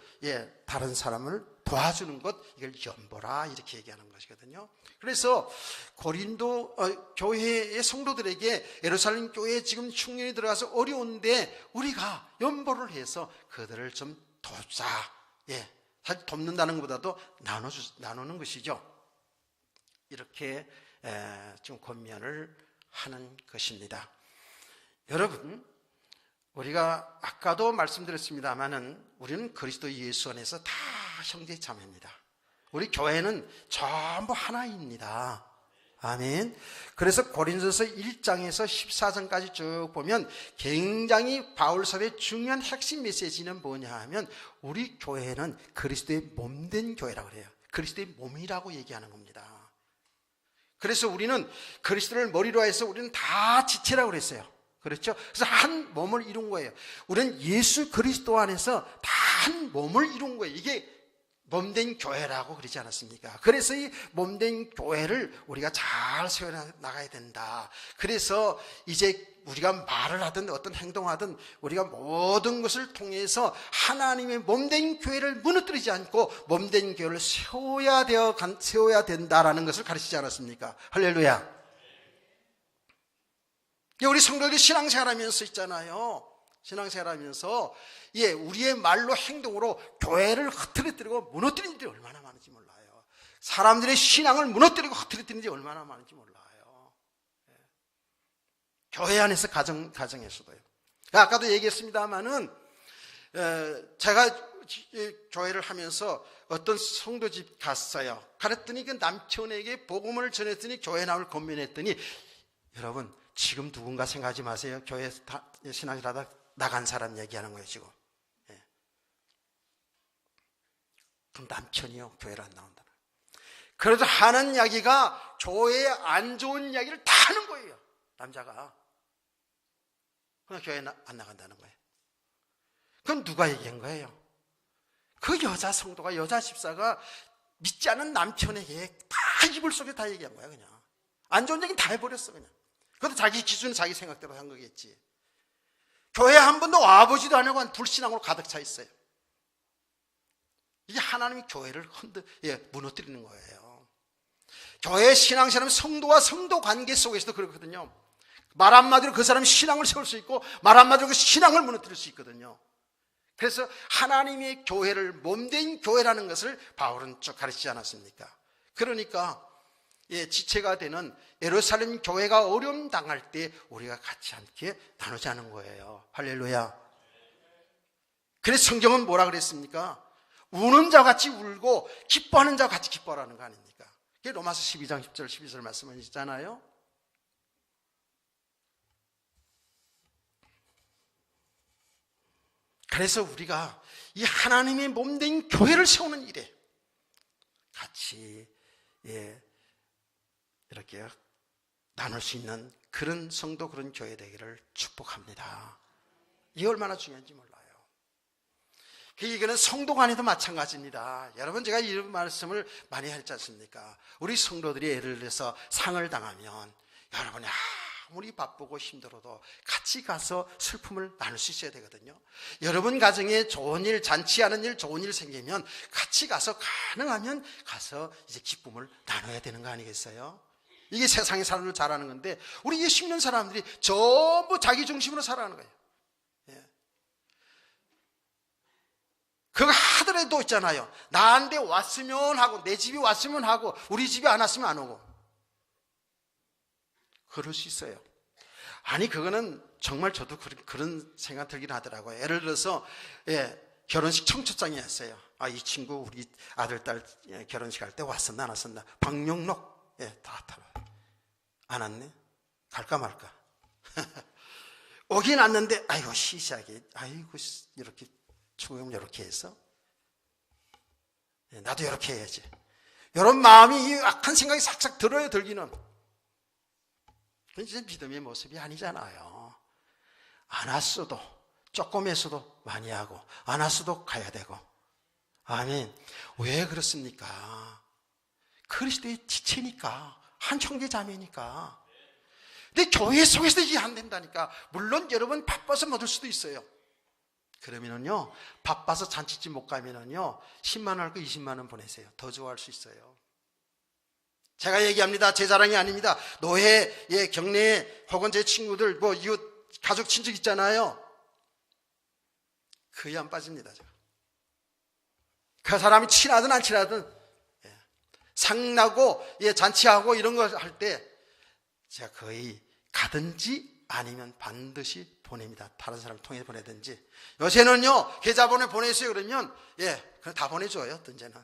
다른 사람을 도와주는 것, 이걸 연보라 이렇게 얘기하는 것이거든요. 그래서 고린도 교회의 성도들에게 예루살렘 교회에 지금 흉년이 들어가서 어려운데 우리가 연보를 해서 그들을 좀 돕자. 사실 돕는다는 것보다도 나누는 것이죠. 이렇게 지금 권면을 하는 것입니다. 여러분, 우리가 아까도 말씀드렸습니다마는 우리는 그리스도 예수 안에서 다 형제 자매입니다. 우리 교회는 전부 하나입니다. 아멘. 그래서 고린도서 1장에서 14장까지 쭉 보면 굉장히 바울 사도의 중요한 핵심 메시지는 뭐냐 하면 우리 교회는 그리스도의 몸된 교회라고 그래요. 그리스도의 몸이라고 얘기하는 겁니다. 그래서 우리는 그리스도를 머리로 해서 우리는 다 지체라고 그랬어요. 그렇죠? 그래서 한 몸을 이룬 거예요. 우리는 예수 그리스도 안에서 다 한 몸을 이룬 거예요. 이게 몸된 교회라고 그러지 않았습니까? 그래서 이 몸된 교회를 우리가 잘 세워나가야 된다. 그래서 이제 우리가 말을 하든 어떤 행동하든 우리가 모든 것을 통해서 하나님의 몸된 교회를 무너뜨리지 않고 몸된 교회를 세워야 된다라는 것을 가르치지 않았습니까? 할렐루야. 우리 성도들이 신앙생활하면서 있잖아요. 신앙생활하면서 우리의 말로 행동으로 교회를 흐트러뜨리고 무너뜨린 일이 얼마나 많은지 몰라요. 사람들의 신앙을 무너뜨리고 흐트러뜨린 일이 얼마나 많은지 몰라요. 교회 안에서 가정에서도요. 아까도 얘기했습니다마는 제가 교회를 하면서 어떤 성도 집 갔어요. 그랬더니 그 남편에게 복음을 전했더니 교회 나올 권면했더니, 여러분 지금 누군가 생각하지 마세요. 교회에서 신앙을 하다 나간 사람 얘기하는 거예요 지금. 그럼 남편이요 교회를 안 나온다. 그래도 하는 이야기가 교회에 안 좋은 이야기를 다 하는 거예요. 남자가. 그럼 교회에 안 나간다는 거예요. 그럼 누가 얘기한 거예요? 그 여자 성도가, 여자 집사가 믿지 않은 남편에게 다 이불 속에 다 얘기한 거야. 그냥 안 좋은 얘기 다 해버렸어. 그냥 그것도 자기 기준, 자기 생각대로 한 거겠지. 교회 한 번도 와보지도 않고 불신앙으로 가득 차 있어요. 이게 하나님이 교회를 무너뜨리는 거예요. 교회 신앙생활은 성도와 성도 관계 속에서도 그렇거든요. 말 한마디로 그 사람이 신앙을 세울 수 있고 말 한마디로 그 신앙을 무너뜨릴 수 있거든요. 그래서 하나님의 교회를 몸된 교회라는 것을 바울은 쭉 가르치지 않았습니까? 그러니까 지체가 되는 예루살렘 교회가 어려움 당할 때 우리가 같이 함께 나누자는 거예요. 할렐루야. 그래서 성경은 뭐라 그랬습니까? 우는 자와 같이 울고 기뻐하는 자와 같이 기뻐하라는 거 아닙니까? 그게 로마서 12장 10절 12절 말씀은 있잖아요. 그래서 우리가 이 하나님의 몸된 교회를 세우는 일에 같이 이렇게 나눌 수 있는 그런 성도, 그런 교회 되기를 축복합니다. 이게 얼마나 중요한지 몰라요. 이거는 성도 간에도 마찬가지입니다. 여러분, 제가 이런 말씀을 많이 했지 않습니까? 우리 성도들이 예를 들어서 상을 당하면 여러분이 아무리 바쁘고 힘들어도 같이 가서 슬픔을 나눌 수 있어야 되거든요. 여러분 가정에 좋은 일, 잔치하는 일, 좋은 일 생기면 같이 가서 가능하면 가서 이제 기쁨을 나눠야 되는 거 아니겠어요? 이게 세상의 사람들 잘하는 건데, 우리 예수 믿는 사람들이 전부 자기 중심으로 살아가는 거예요. 그거 하더라도 있잖아요. 나한테 왔으면 하고, 내 집이 왔으면 하고, 우리 집이 안 왔으면 안 오고. 그럴 수 있어요. 아니, 그거는 정말 저도 그런 생각 들긴 하더라고요. 예를 들어서, 결혼식 청첩장이었어요. 이 친구 우리 아들, 딸 결혼식 할 때 왔었나, 안 왔었나. 박용록, 다 안 왔네? 갈까 말까. 오긴 왔는데, 아이고, 시시하게, 아이고, 이렇게. 지금 이렇게 해서 나도 이렇게 해야지, 이런 마음이, 악한 생각이 싹싹 들어요. 들기는. 그건 진짜 믿음의 모습이 아니잖아요. 안 왔어도, 조금에서도 많이 하고, 안 왔어도 가야 되고. 아멘. 왜 그렇습니까? 그리스도의 지체니까, 한 형제 자매니까. 근데 교회 속에서 이게 안 된다니까. 물론 여러분 바빠서 못 올 수도 있어요. 그러면은요, 바빠서 잔치집 못 가면은요, 10만 원 할 거 20만 원 보내세요. 더 좋아할 수 있어요. 제가 얘기합니다. 제 자랑이 아닙니다. 노회, 경례, 혹은 제 친구들, 이웃, 가족, 친척 있잖아요. 거의 안 빠집니다, 제가. 그 사람이 친하든 안 친하든, 상나고, 잔치하고 이런 거 할 때, 제가 거의 가든지 아니면 반드시 보냅니다. 다른 사람 통해 보내든지. 요새는요, 계좌번호 보내세요 그러면, 그냥 다 보내줘요, 이제는.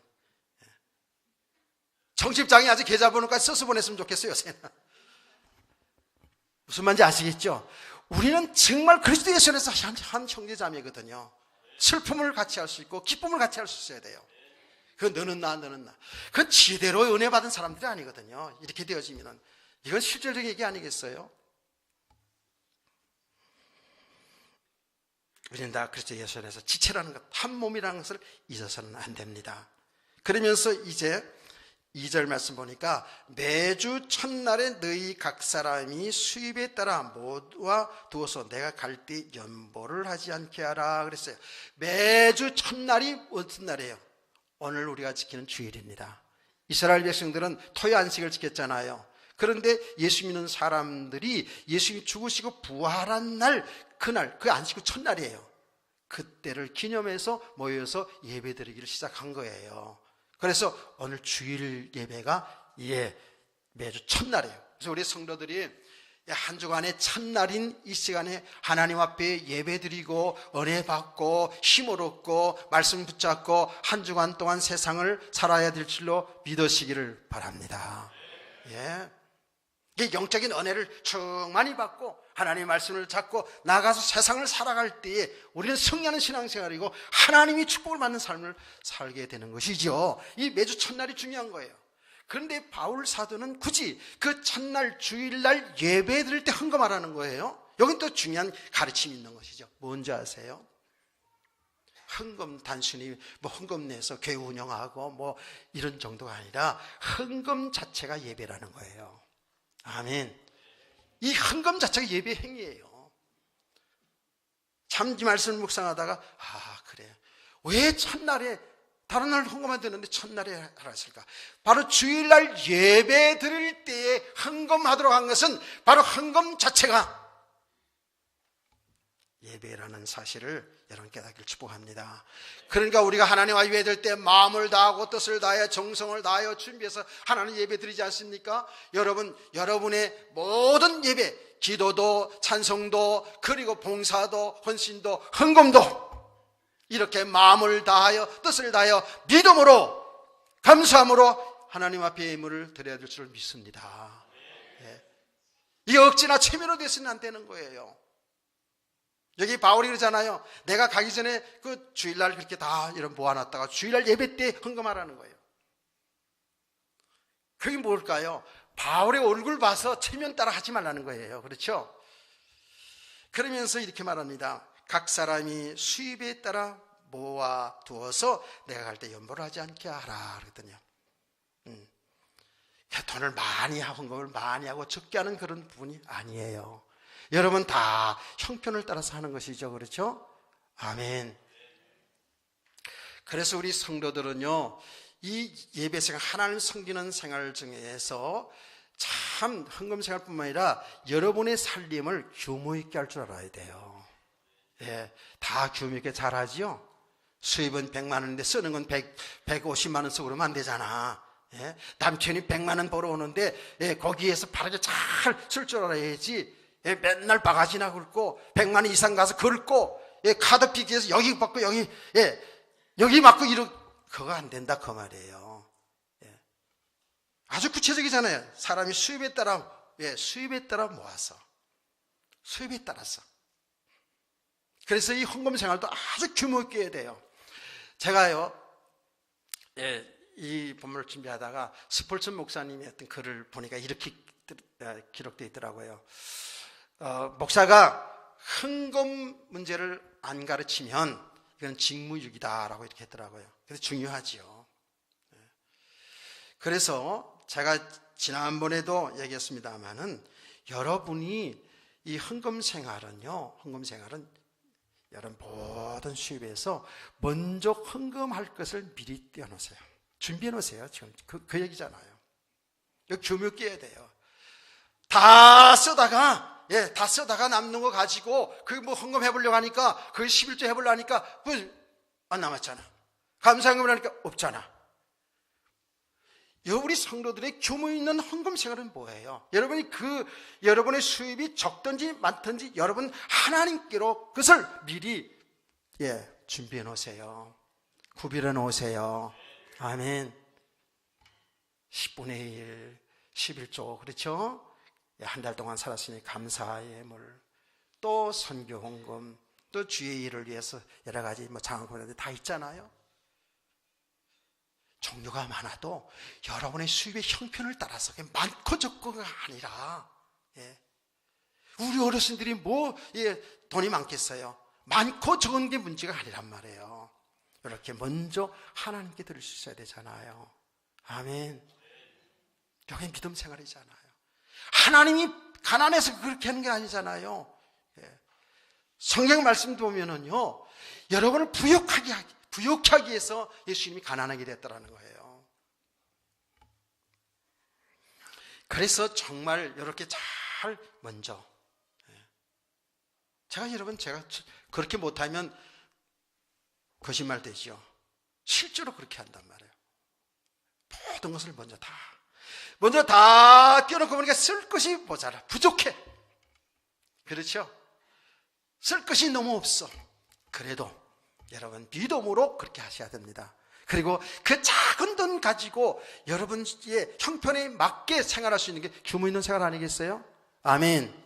청첩장에 아직 계좌번호까지 써서 보냈으면 좋겠어요, 요새는. 무슨 말인지 아시겠죠? 우리는 정말 그리스도 예수 안에서 한 형제자매거든요. 슬픔을 같이 할 수 있고, 기쁨을 같이 할 수 있어야 돼요. 그 너는 나, 너는 나. 그건 지대로 은혜 받은 사람들이 아니거든요. 이렇게 되어지면은. 이건 실질적인 얘기 아니겠어요? 우리는 다 그리스도 예수 안에서 지체라는 것, 한 몸이라는 것을 잊어서는 안 됩니다. 그러면서 이제 2절 말씀 보니까, 매주 첫날에 너희 각 사람이 수입에 따라 모아 두어서 내가 갈 때 연보를 하지 않게 하라 그랬어요. 매주 첫날이 어떤 날이에요? 오늘 우리가 지키는 주일입니다. 이스라엘 백성들은 토요 안식을 지켰잖아요. 그런데 예수 믿는 사람들이 예수님이 죽으시고 부활한 날, 그날, 그 안식 후 첫날이에요. 그때를 기념해서 모여서 예배드리기를 시작한 거예요. 그래서 오늘 주일 예배가 매주 첫날이에요. 그래서 우리 성도들이 한 주간의 첫날인 이 시간에 하나님 앞에 예배드리고 은혜 받고 힘을 얻고 말씀 붙잡고 한 주간 동안 세상을 살아야 될 줄로 믿으시기를 바랍니다. 영적인 은혜를 충만히 받고 하나님의 말씀을 잡고 나가서 세상을 살아갈 때에 우리는 승리하는 신앙생활이고 하나님이 축복을 받는 삶을 살게 되는 것이죠. 이 매주 첫날이 중요한 거예요. 그런데 바울 사도는 굳이 그 첫날 주일날 예배 드릴 때 헌금하라는 거예요. 여긴 또 중요한 가르침이 있는 것이죠. 뭔지 아세요? 헌금 단순히 헌금 내서 교회 운영하고 이런 정도가 아니라 헌금 자체가 예배라는 거예요. 아멘. 이 헌금 자체가 예배 행위예요. 참 이 말씀을 묵상하다가 그래, 왜 첫날에 다른 날 헌금하면 되는데 첫날에 하라 했을까? 바로 주일날 예배 드릴 때에 헌금하도록 한 것은 바로 헌금 자체가 예배라는 사실을 여러분 깨닫기를 축복합니다. 그러니까 우리가 하나님 예배 드릴 때 마음을 다하고 뜻을 다하여 정성을 다하여 준비해서 하나님 예배 드리지 않습니까? 여러분의 모든 예배, 기도도 찬송도 그리고 봉사도 헌신도 헌금도 이렇게 마음을 다하여 뜻을 다하여 믿음으로 감사함으로 하나님 앞에 예물을 드려야 될 줄 믿습니다. 예. 이게 억지나 체면으로 돼서는 안 되는 거예요. 여기 바울이 그러잖아요. 내가 가기 전에 그 주일날 그렇게 다 이런 모아놨다가 주일날 예배 때 헌금하라는 거예요. 그게 뭘까요? 바울의 얼굴 봐서 체면 따라 하지 말라는 거예요. 그렇죠? 그러면서 이렇게 말합니다. 각 사람이 수입에 따라 모아 두어서 내가 갈 때 연보를 하지 않게 하라 그랬더니요. 돈을 많이 하고 헌금을 많이 하고 적게 하는 그런 부분이 아니에요. 여러분 다 형편을 따라서 하는 것이죠. 그렇죠? 아멘. 그래서 우리 성도들은요, 이 예배 생활, 하나님 섬기는 생활 중에서 참 헌금 생활뿐만 아니라 여러분의 살림을 규모 있게 할 줄 알아야 돼요. 예, 다 규모 있게 잘하지요. 수입은 100만 원인데 쓰는 건 150만 원 쓰고 그러면 안 되잖아. 예, 남편이 100만 원 벌어오는데 예, 거기에서 바르게 잘 쓸 줄 알아야지. 예, 맨날 바가지나 긁고 100만 원 이상 가서 긁고 예, 카드 픽해서 여기 받고 여기 여기 맞고 그거 안 된다 그 말이에요. 예. 아주 구체적이잖아요. 사람이 수입에 따라 모아서 수입에 따라서. 그래서 이 헌금 생활도 아주 규모 있게 해야 돼요. 제가요, 이 본문을 준비하다가 스폴슨 목사님의 어떤 글을 보니까 이렇게 기록되어 있더라고요. 목사가 헌금 문제를 안 가르치면 이건 직무유기다라고 이렇게 했더라고요. 그래서 중요하지요. 그래서 제가 지난번에도 얘기했습니다만은 여러분이 이 헌금 생활은 여러분 모든 수입에서 먼저 헌금할 것을 미리 떼어놓으세요. 준비해 놓으세요. 지금 그 얘기잖아요. 이거 규모 있게 해야 돼요. 다 쓰다가 남는 거 가지고 그 뭐 헌금 해보려고 하니까 그 11조 해보려고 하니까 안 남았잖아. 감사헌금을 하니까 없잖아. 우리 성도들의 규모 있는 헌금 생활은 뭐예요? 여러분의 수입이 적든지 많든지 여러분 하나님께로 그것을 미리 준비해 놓으세요. 구비해 놓으세요. 아멘. 10분의 1, 11조 그렇죠? 한 달 동안 살았으니 감사의 예물, 또 선교 헌금, 또 주의 일을 위해서 여러 가지 장학금들 다 있잖아요. 종류가 많아도 여러분의 수입의 형편을 따라서 많고 적고가 아니라 우리 어르신들이 돈이 많겠어요. 많고 적은 게 문제가 아니란 말이에요. 이렇게 먼저 하나님께 드릴 수 있어야 되잖아요. 아멘. 여기 믿음 생활이잖아요. 하나님이 가난해서 그렇게 하는 게 아니잖아요. 성경 말씀 보면은요, 여러분을 부욕하게 하기 위해서 예수님이 가난하게 됐다는 거예요. 그래서 정말 이렇게 잘 먼저 제가 그렇게 못하면 거짓말 되죠. 실제로 그렇게 한단 말이에요. 모든 것을 먼저 다 띄워놓고 보니까 쓸 것이 모자라, 부족해. 그렇죠? 쓸 것이 너무 없어. 그래도 여러분 믿음으로 그렇게 하셔야 됩니다. 그리고 그 작은 돈 가지고 여러분의 형편에 맞게 생활할 수 있는 게 규모 있는 생활 아니겠어요? 아멘.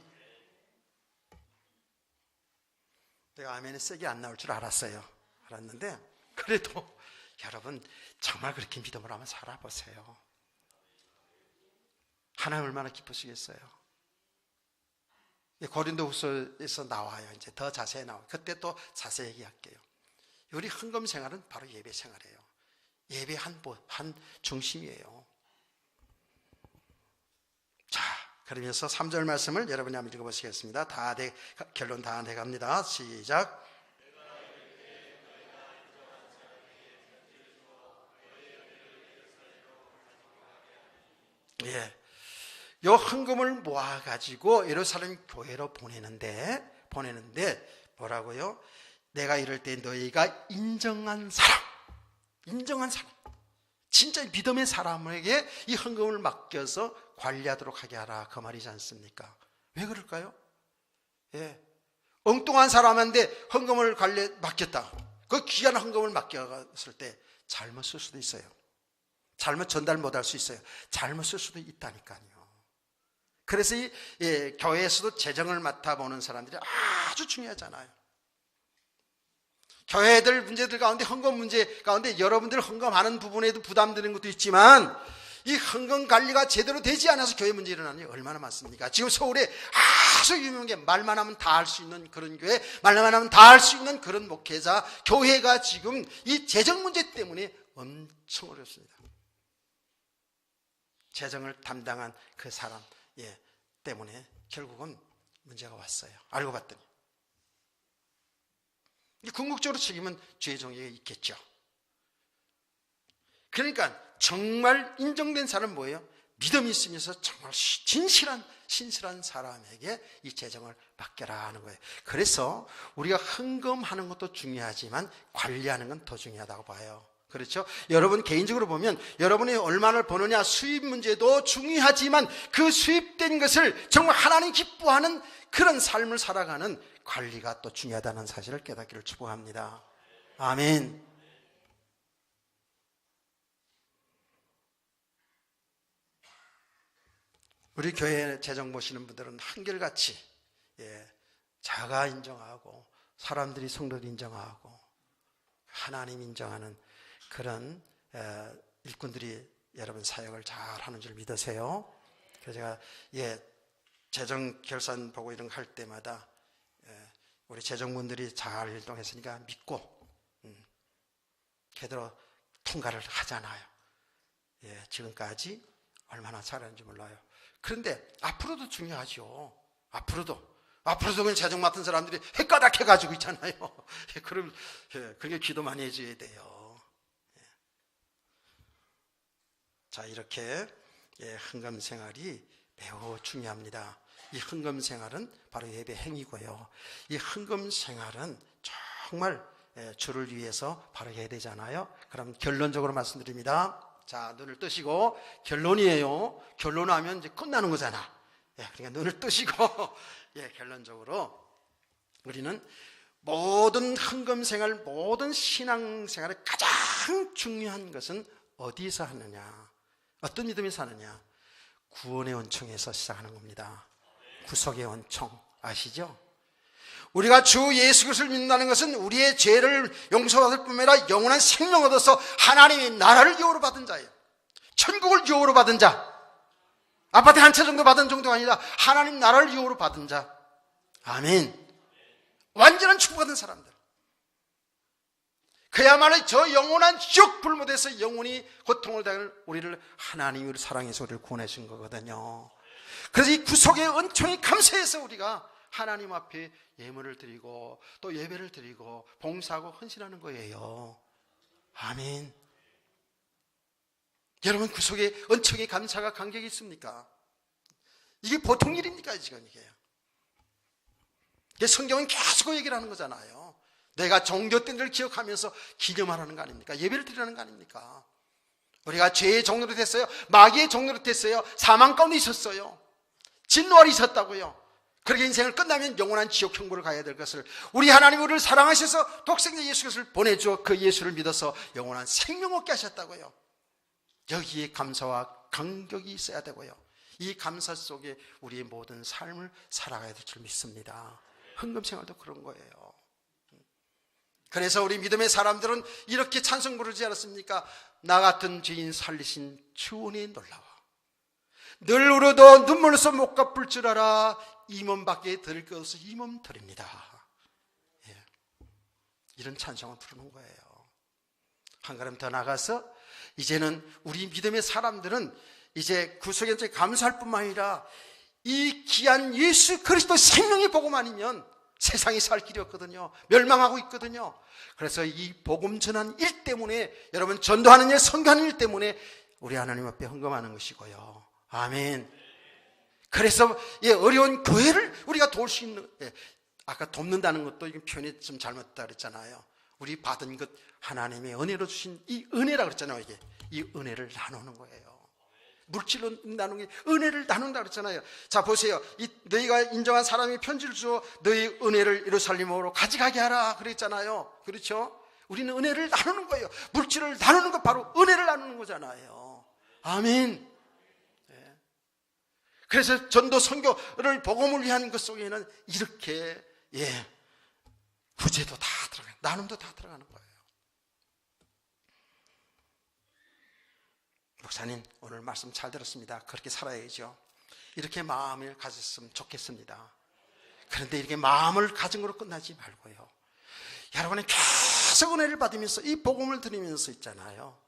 내가 아멘이 세게 안 나올 줄 알았는데 그래도 여러분 정말 그렇게 믿음으로 한번 살아보세요. 하나님 얼마나 기쁘시겠어요? 고린도후서에서 나와요. 이제 더 자세히 나와요. 그때 또 자세히 얘기할게요. 우리 헌금 생활은 바로 예배 생활이에요. 예배 한 중심이에요. 자, 그러면서 3절 말씀을 여러분이 한번 읽어보시겠습니다. 결론 다 돼갑니다. 시작. 요 헌금을 모아가지고 예루살렘 교회로 보내는데 뭐라고요? 내가 이럴 때 너희가 인정한 사람, 진짜 믿음의 사람에게 이 헌금을 맡겨서 관리하도록 하게 하라, 그 말이지 않습니까? 왜 그럴까요? 엉뚱한 사람한테 헌금을 맡겼다. 그 귀한 헌금을 맡겼을 때 잘못 쓸 수도 있어요. 잘못 전달 못할 수 있어요. 잘못 쓸 수도 있다니까요. 그래서 교회에서도 재정을 맡아보는 사람들이 아주 중요하잖아요. 교회들 문제들 가운데 헌금 문제 가운데 여러분들 헌금하는 부분에도 부담되는 것도 있지만 이 헌금 관리가 제대로 되지 않아서 교회 문제 일어나는 게 얼마나 많습니까? 지금 서울에 아주 유명한 게 말만 하면 다 할 수 있는 그런 교회, 말만 하면 다 할 수 있는 그런 목회자, 교회가 지금 이 재정 문제 때문에 엄청 어렵습니다. 재정을 담당한 그 사람 때문에 결국은 문제가 왔어요. 알고 봤더니. 궁극적으로 책임은 죄종에게 있겠죠. 그러니까 정말 인정된 사람은 뭐예요? 믿음이 있으면서 정말 진실한 신실한 사람에게 이 재정을 맡겨라 하는 거예요. 그래서 우리가 헌금하는 것도 중요하지만 관리하는 건 더 중요하다고 봐요. 그렇죠? 여러분 개인적으로 보면 여러분이 얼마나 버느냐 수입 문제도 중요하지만 그 수입된 것을 정말 하나님 기뻐하는 그런 삶을 살아가는 관리가 또 중요하다는 사실을 깨닫기를 축복합니다. 아멘. 우리 교회 재정 보시는 분들은 한결같이 자가 인정하고 사람들이 성도를 인정하고 하나님 인정하는 그런 일꾼들이 여러분 사역을 잘 하는 줄 믿으세요. 그래서 제가 재정 결산 보고 이런 거 할 때마다 우리 재정분들이 잘 일동했으니까 믿고 그대로 통과를 하잖아요. 지금까지 얼마나 잘하는지 몰라요. 그런데 앞으로도 중요하죠. 앞으로도 그냥 재정 맡은 사람들이 헷가닥해 가지고 있잖아요. 그럼 그게 기도 많이 해줘야 돼요. 자, 이렇게 헌금 생활이 매우 중요합니다. 이 헌금 생활은 바로 예배 행위고요. 이 헌금 생활은 정말 주를 위해서 바로 해야 되잖아요. 그럼 결론적으로 말씀드립니다. 자, 눈을 뜨시고 결론이에요. 결론하면 이제 끝나는 거잖아. 그러니까 눈을 뜨시고 결론적으로 우리는 모든 헌금 생활, 모든 신앙 생활의 가장 중요한 것은 어디서 하느냐, 어떤 믿음이 사느냐? 구원의 원청에서 시작하는 겁니다. 구속의 원청 아시죠? 우리가 주 예수 그리스도를 믿는다는 것은 우리의 죄를 용서받을 뿐만 아니라 영원한 생명을 얻어서 하나님의 나라를 유업으로 받은 자예요. 천국을 유업으로 받은 자. 아파트 한 채 정도 받은 정도가 아니라 하나님 나라를 유업으로 받은 자. 아멘. 완전한 축복받은 사람들. 그야말로 저 영원한 지옥 불못에서 영원히 고통을 당할 우리를 하나님을 사랑해서 우리를 구원하신 거거든요. 그래서 이 구속의 은총에 감사해서 우리가 하나님 앞에 예물을 드리고 또 예배를 드리고 봉사하고 헌신하는 거예요. 아멘. 여러분 구속의 은총에 감사가 간격이 있습니까? 이게 보통 일입니까 지금 이게 성경은 계속 얘기를 하는 거잖아요. 내가 종교된 걸 기억하면서 기념하라는 거 아닙니까? 예배를 드리라는 거 아닙니까? 우리가 죄의 종로로 됐어요. 마귀의 종로로 됐어요. 사망 가운데 있었어요. 진노알이 있었다고요. 그렇게 인생을 끝나면 영원한 지옥 형벌을 가야 될 것을 우리 하나님 우리를 사랑하셔서 독생자 예수 그리스도를 보내주어 그 예수를 믿어서 영원한 생명 얻게 하셨다고요. 여기에 감사와 감격이 있어야 되고요. 이 감사 속에 우리의 모든 삶을 살아가야 될 줄 믿습니다. 헌금 생활도 그런 거예요. 그래서 우리 믿음의 사람들은 이렇게 찬송 부르지 않았습니까? 나 같은 죄인 살리신 주 은혜에 놀라워. 늘 울어도 눈물로서 못 갚을 줄 알아. 이 몸밖에 드릴 것 없어 이 몸 드립니다. 이런 찬송을 부르는 거예요. 한 걸음 더 나가서 이제는 우리 믿음의 사람들은 이제 구속의 은총에 감사할 뿐만 아니라 이 귀한 예수 그리스도 생명의 복음 아니면 세상이 살 길이 없거든요. 멸망하고 있거든요. 그래서 이 복음 전하는 일 때문에 여러분 전도하는 일, 선교하는 일 때문에 우리 하나님 앞에 헌금하는 것이고요. 아멘. 그래서 어려운 교회를 우리가 도울 수 있는 아까 돕는다는 것도 이게 표현이 좀 잘못됐다 그랬잖아요. 우리 받은 것 하나님의 은혜로 주신 이 은혜라 그랬잖아요. 이게 이 은혜를 나누는 거예요. 물질로 나누는 게 은혜를 나눈다 그랬잖아요. 자 보세요. 너희가 인정한 사람이 편지를 주어 너희 은혜를 예루살렘으로 가져가게 하라 그랬잖아요. 그렇죠? 우리는 은혜를 나누는 거예요. 물질을 나누는 것 바로 은혜를 나누는 거잖아요. 아멘. 그래서 전도 선교를 복음을 위한 것 속에는 이렇게 구제도 다 들어가요. 나눔도 다 들어가는 거예요. 목사님 오늘 말씀 잘 들었습니다. 그렇게 살아야죠. 이렇게 마음을 가졌으면 좋겠습니다. 그런데 이렇게 마음을 가진 거로 끝나지 말고요, 여러분이 계속 은혜를 받으면서 이 복음을 들으면서 있잖아요,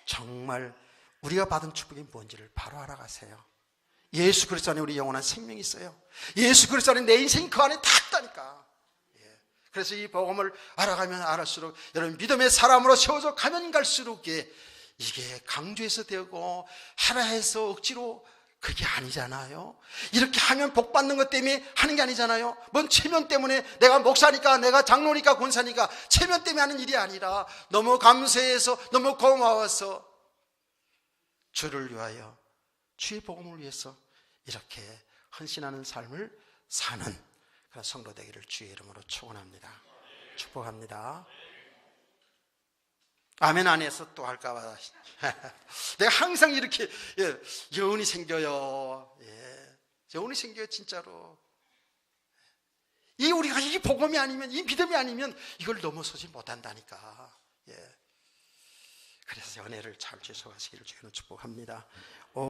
정말 우리가 받은 축복이 뭔지를 바로 알아가세요. 예수 그리스도 안에 우리 영원한 생명이 있어요. 예수 그리스도 안에 내 인생이 그 안에 다 있다니까. 그래서 이 복음을 알아가면 알았을수록 여러분 믿음의 사람으로 세워져 가면 갈수록 이게 강조해서 되고 하라 해서 억지로 그게 아니잖아요. 이렇게 하면 복 받는 것 때문에 하는 게 아니잖아요. 뭔 체면 때문에 내가 목사니까 내가 장로니까 권사니까 체면 때문에 하는 일이 아니라 너무 감사해서 너무 고마워서 주를 위하여 주의 복음을 위해서 이렇게 헌신하는 삶을 사는 그런 성도 되기를 주의 이름으로 축원합니다. 축복합니다. 아멘 안 해서 또 할까봐 내가 항상 이렇게 여운이 생겨요. 여운이 생겨요. 진짜로 우리가 이 복음이 아니면, 이 믿음이 아니면 이걸 넘어서지 못한다니까. 그래서 은혜를 잘 주셔가시기를 주님은 축복합니다.